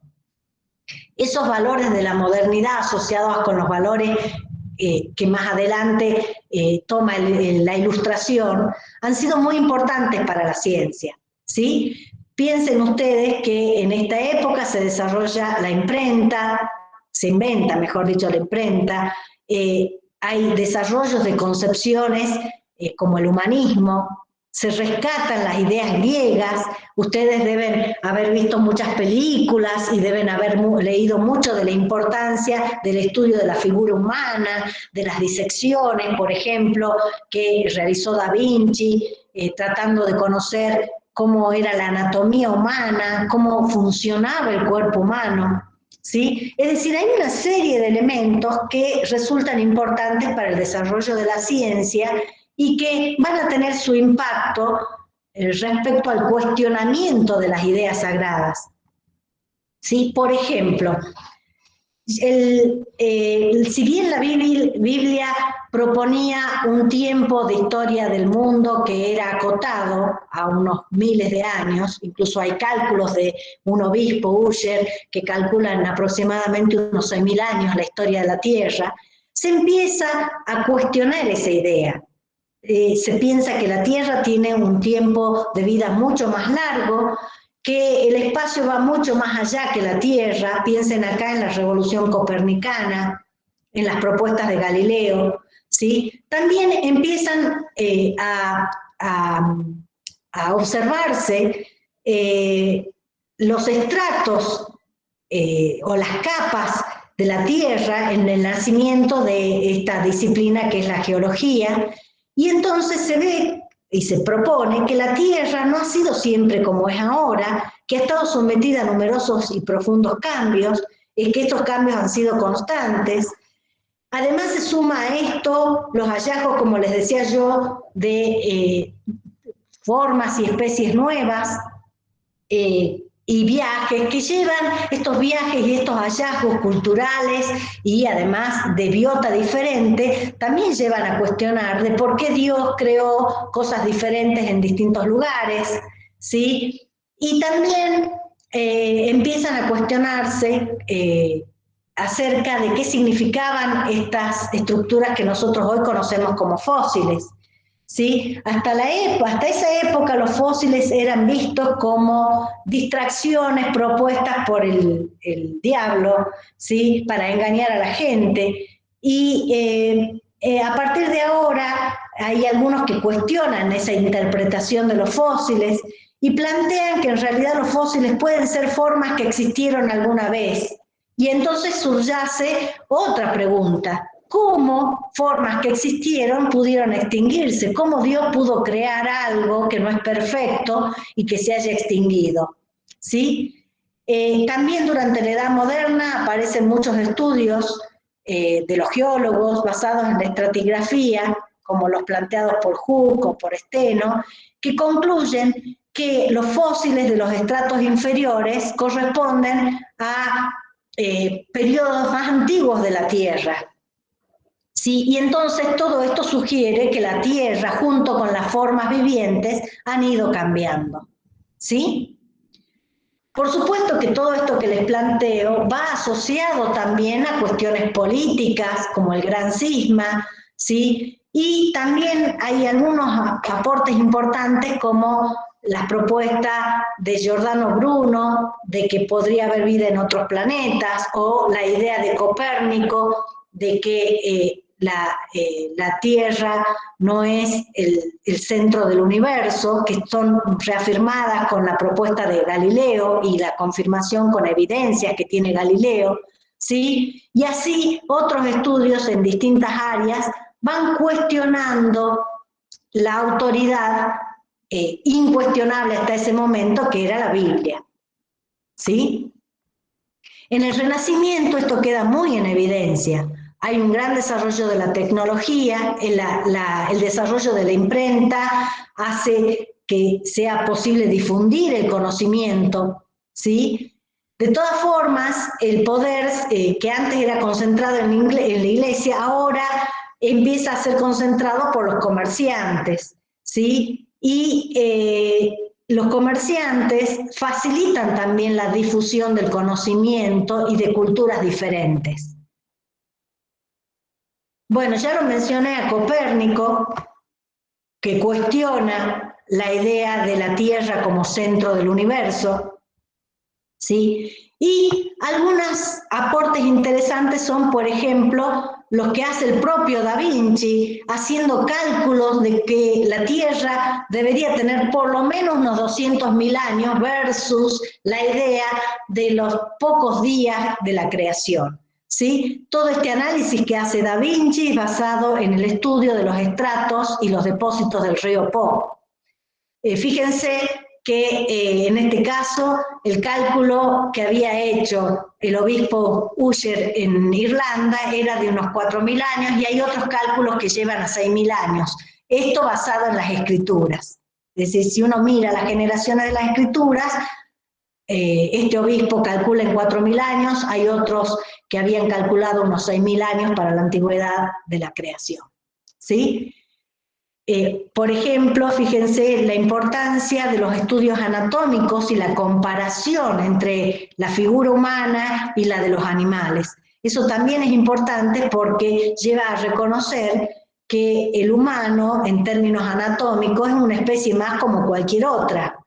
Speaker 1: Esos valores de la modernidad asociados con los valores que más adelante toma la Ilustración, han sido muy importantes para la ciencia, ¿sí? Piensen ustedes que en esta época se desarrolla la imprenta, se inventa, mejor dicho, la imprenta, hay desarrollos de concepciones como el humanismo, se rescatan las ideas griegas, ustedes deben haber visto muchas películas y deben haber leído mucho de la importancia del estudio de la figura humana, de las disecciones, por ejemplo, que realizó Da Vinci, tratando de conocer cómo era la anatomía humana, cómo funcionaba el cuerpo humano, ¿sí? Es decir, hay una serie de elementos que resultan importantes para el desarrollo de la ciencia y que van a tener su impacto respecto al cuestionamiento de las ideas sagradas, ¿sí? Por ejemplo, si bien la Biblia proponía un tiempo de historia del mundo que era acotado a unos miles de años, incluso hay cálculos de un obispo, Ussher, que calculan aproximadamente unos 6.000 años la historia de la Tierra, se empieza a cuestionar esa idea. Se piensa que la Tierra tiene un tiempo de vida mucho más largo, que el espacio va mucho más allá que la Tierra. Piensen acá en la revolución copernicana, en las propuestas de Galileo, ¿sí? También empiezan a observarse los estratos o las capas de la Tierra en el nacimiento de esta disciplina que es la geología, y entonces se ve y se propone que la Tierra no ha sido siempre como es ahora, que ha estado sometida a numerosos y profundos cambios, es que estos cambios han sido constantes. Además se suma a esto los hallazgos, como les decía yo, de formas y especies nuevas, y viajes que llevan estos viajes y estos hallazgos culturales y además de biota diferente, también llevan a cuestionar de por qué Dios creó cosas diferentes en distintos lugares, ¿sí? Y también empiezan a cuestionarse acerca de qué significaban estas estructuras que nosotros hoy conocemos como fósiles. ¿Sí? Hasta esa época los fósiles eran vistos como distracciones propuestas por el diablo, ¿sí? Para engañar a la gente. Y a partir de ahora hay algunos que cuestionan esa interpretación de los fósiles y plantean que en realidad los fósiles pueden ser formas que existieron alguna vez. Y entonces subyace otra pregunta. ¿Cómo formas que existieron pudieron extinguirse? ¿Cómo Dios pudo crear algo que no es perfecto y que se haya extinguido? ¿Sí? También durante la Edad Moderna aparecen muchos estudios de los geólogos basados en la estratigrafía, como los planteados por Hooke o por Steno, que concluyen que los fósiles de los estratos inferiores corresponden a periodos más antiguos de la Tierra. Sí, y entonces todo esto sugiere que la Tierra, junto con las formas vivientes, han ido cambiando. ¿Sí? Por supuesto que todo esto que les planteo va asociado también a cuestiones políticas, como el Gran Cisma, ¿sí? Y también hay algunos aportes importantes, como las propuestas de Giordano Bruno, de que podría haber vida en otros planetas, o la idea de Copérnico, de que la Tierra no es el centro del universo, que son reafirmadas con la propuesta de Galileo y la confirmación con evidencias que tiene Galileo, ¿sí? Y así otros estudios en distintas áreas van cuestionando la autoridad incuestionable hasta ese momento, que era la Biblia, ¿sí? En el Renacimiento esto queda muy en evidencia. Hay un gran desarrollo de la tecnología, el desarrollo de la imprenta hace que sea posible difundir el conocimiento, ¿sí? De todas formas, el poder que antes era concentrado en la iglesia, ahora empieza a ser concentrado por los comerciantes, ¿sí? Y los comerciantes facilitan también la difusión del conocimiento y de culturas diferentes. Bueno, ya lo mencioné a Copérnico, que cuestiona la idea de la Tierra como centro del universo, ¿sí? Y algunos aportes interesantes son, por ejemplo, los que hace el propio Da Vinci, haciendo cálculos de que la Tierra debería tener por lo menos unos 200.000 años versus la idea de los pocos días de la creación. ¿Sí? Todo este análisis que hace Da Vinci es basado en el estudio de los estratos y los depósitos del río Po. Fíjense que en este caso el cálculo que había hecho el obispo Ussher en Irlanda era de unos 4.000 años y hay otros cálculos que llevan a 6.000 años. Esto basado en las escrituras. Es decir, si uno mira las generaciones de las escrituras, este obispo calcula en 4.000 años, hay otros que habían calculado unos 6.000 años para la antigüedad de la creación. ¿Sí? Por ejemplo, fíjense la importancia de los estudios anatómicos y la comparación entre la figura humana y la de los animales. Eso también es importante porque lleva a reconocer que el humano, en términos anatómicos, es una especie más como cualquier otra,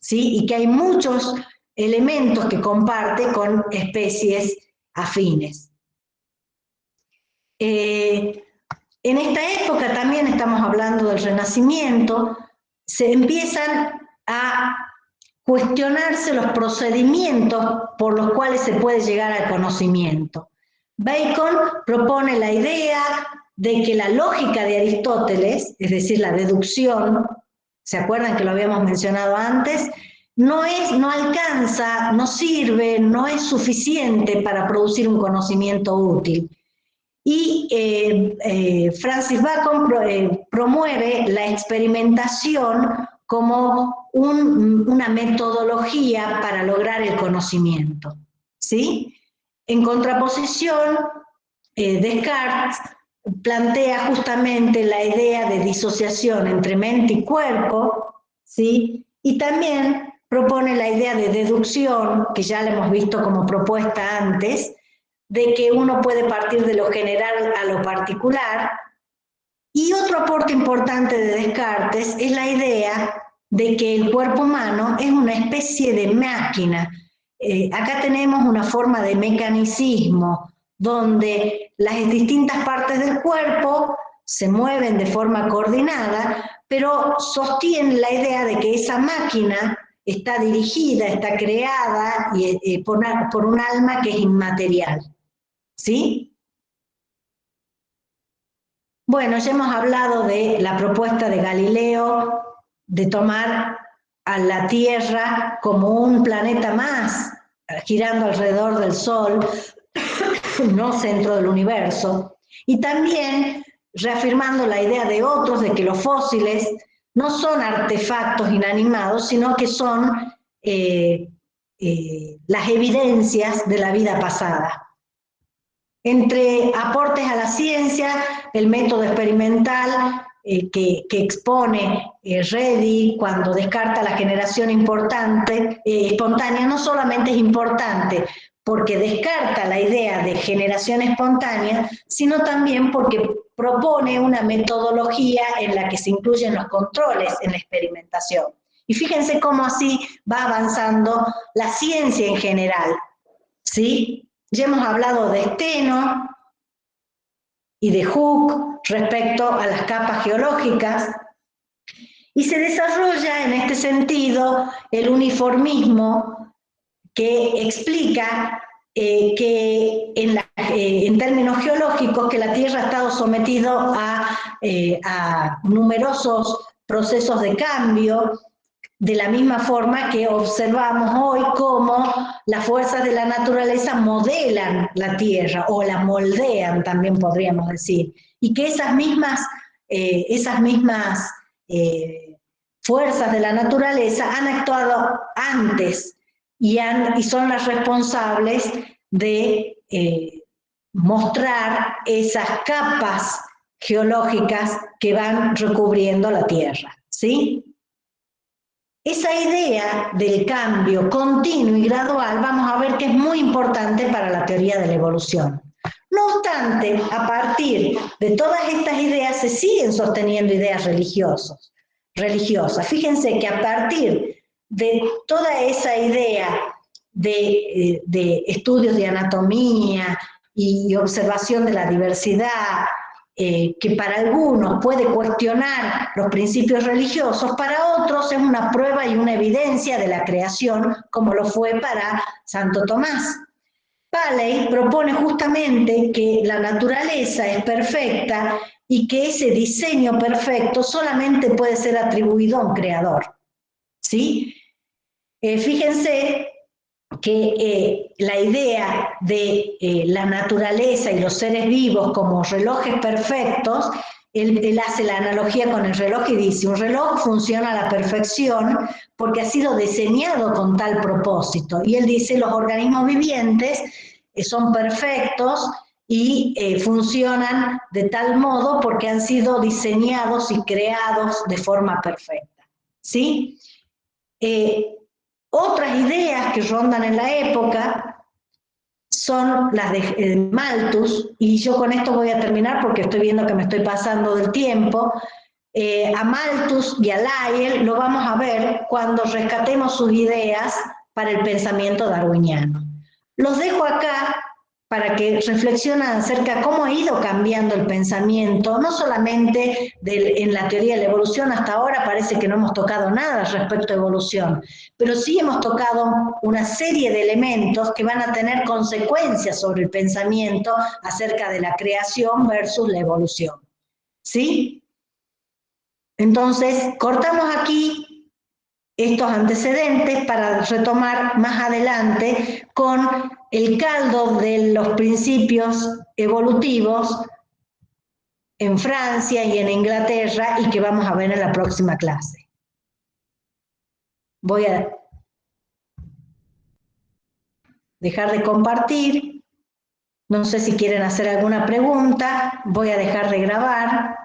Speaker 1: ¿sí? Y que hay muchos elementos que comparte con especies afines. En esta época también estamos hablando del Renacimiento, se empiezan a cuestionarse los procedimientos por los cuales se puede llegar al conocimiento. Bacon propone la idea de que la lógica de Aristóteles, es decir, la deducción, ¿se acuerdan que lo habíamos mencionado antes? no alcanza, no sirve, no es suficiente para producir un conocimiento útil. Y Francis Bacon promueve la experimentación como una metodología para lograr el conocimiento, ¿sí? En contraposición, Descartes plantea justamente la idea de disociación entre mente y cuerpo, ¿sí? Y también propone la idea de deducción, que ya la hemos visto como propuesta antes, de que uno puede partir de lo general a lo particular. Y otro aporte importante de Descartes es la idea de que el cuerpo humano es una especie de máquina. Acá tenemos una forma de mecanicismo, donde las distintas partes del cuerpo se mueven de forma coordinada, pero sostienen la idea de que esa máquina está dirigida, está creada por un alma que es inmaterial. ¿Sí? Bueno, ya hemos hablado de la propuesta de Galileo de tomar a la Tierra como un planeta más, girando alrededor del Sol, no centro del universo, y también reafirmando la idea de otros de que los fósiles no son artefactos inanimados, sino que son las evidencias de la vida pasada. Entre aportes a la ciencia, el método experimental que expone Redi cuando descarta la generación espontánea, no solamente es importante porque descarta la idea de generación espontánea, sino también porque propone una metodología en la que se incluyen los controles en la experimentación. Y fíjense cómo así va avanzando la ciencia en general, ¿sí? Ya hemos hablado de Steno y de Hooke respecto a las capas geológicas, y se desarrolla en este sentido el uniformismo que explica que en términos geológicos que la Tierra ha estado sometido a numerosos procesos de cambio, de la misma forma que observamos hoy cómo las fuerzas de la naturaleza modelan la Tierra, o la moldean también podríamos decir, y que esas mismas fuerzas de la naturaleza han actuado antes y son las responsables de mostrar esas capas geológicas que van recubriendo la Tierra, ¿sí? Esa idea del cambio continuo y gradual vamos a ver que es muy importante para la teoría de la evolución. No obstante, a partir de todas estas ideas se siguen sosteniendo ideas religiosas. Fíjense que a partir de toda esa idea de estudios de anatomía y observación de la diversidad, que para algunos puede cuestionar los principios religiosos, para otros es una prueba y una evidencia de la creación, como lo fue para Santo Tomás. Paley propone justamente que la naturaleza es perfecta y que ese diseño perfecto solamente puede ser atribuido a un creador, ¿sí? Fíjense que la idea de la naturaleza y los seres vivos como relojes perfectos, él hace la analogía con el reloj y dice, un reloj funciona a la perfección porque ha sido diseñado con tal propósito. Y él dice, los organismos vivientes son perfectos y funcionan de tal modo porque han sido diseñados y creados de forma perfecta, ¿sí? Otras ideas que rondan en la época son las de Malthus, y yo con esto voy a terminar porque estoy viendo que me estoy pasando del tiempo. A Malthus y a Lyell lo vamos a ver cuando rescatemos sus ideas para el pensamiento darwiniano. Los dejo acá para que reflexionen acerca de cómo ha ido cambiando el pensamiento, no solamente en la teoría de la evolución. Hasta ahora parece que no hemos tocado nada respecto a evolución, pero sí hemos tocado una serie de elementos que van a tener consecuencias sobre el pensamiento acerca de la creación versus la evolución, ¿sí? Entonces, cortamos aquí estos antecedentes para retomar más adelante con el caldo de los principios evolutivos en Francia y en Inglaterra y que vamos a ver en la próxima clase. Voy a dejar de compartir. No sé si quieren hacer alguna pregunta. Voy a dejar de grabar.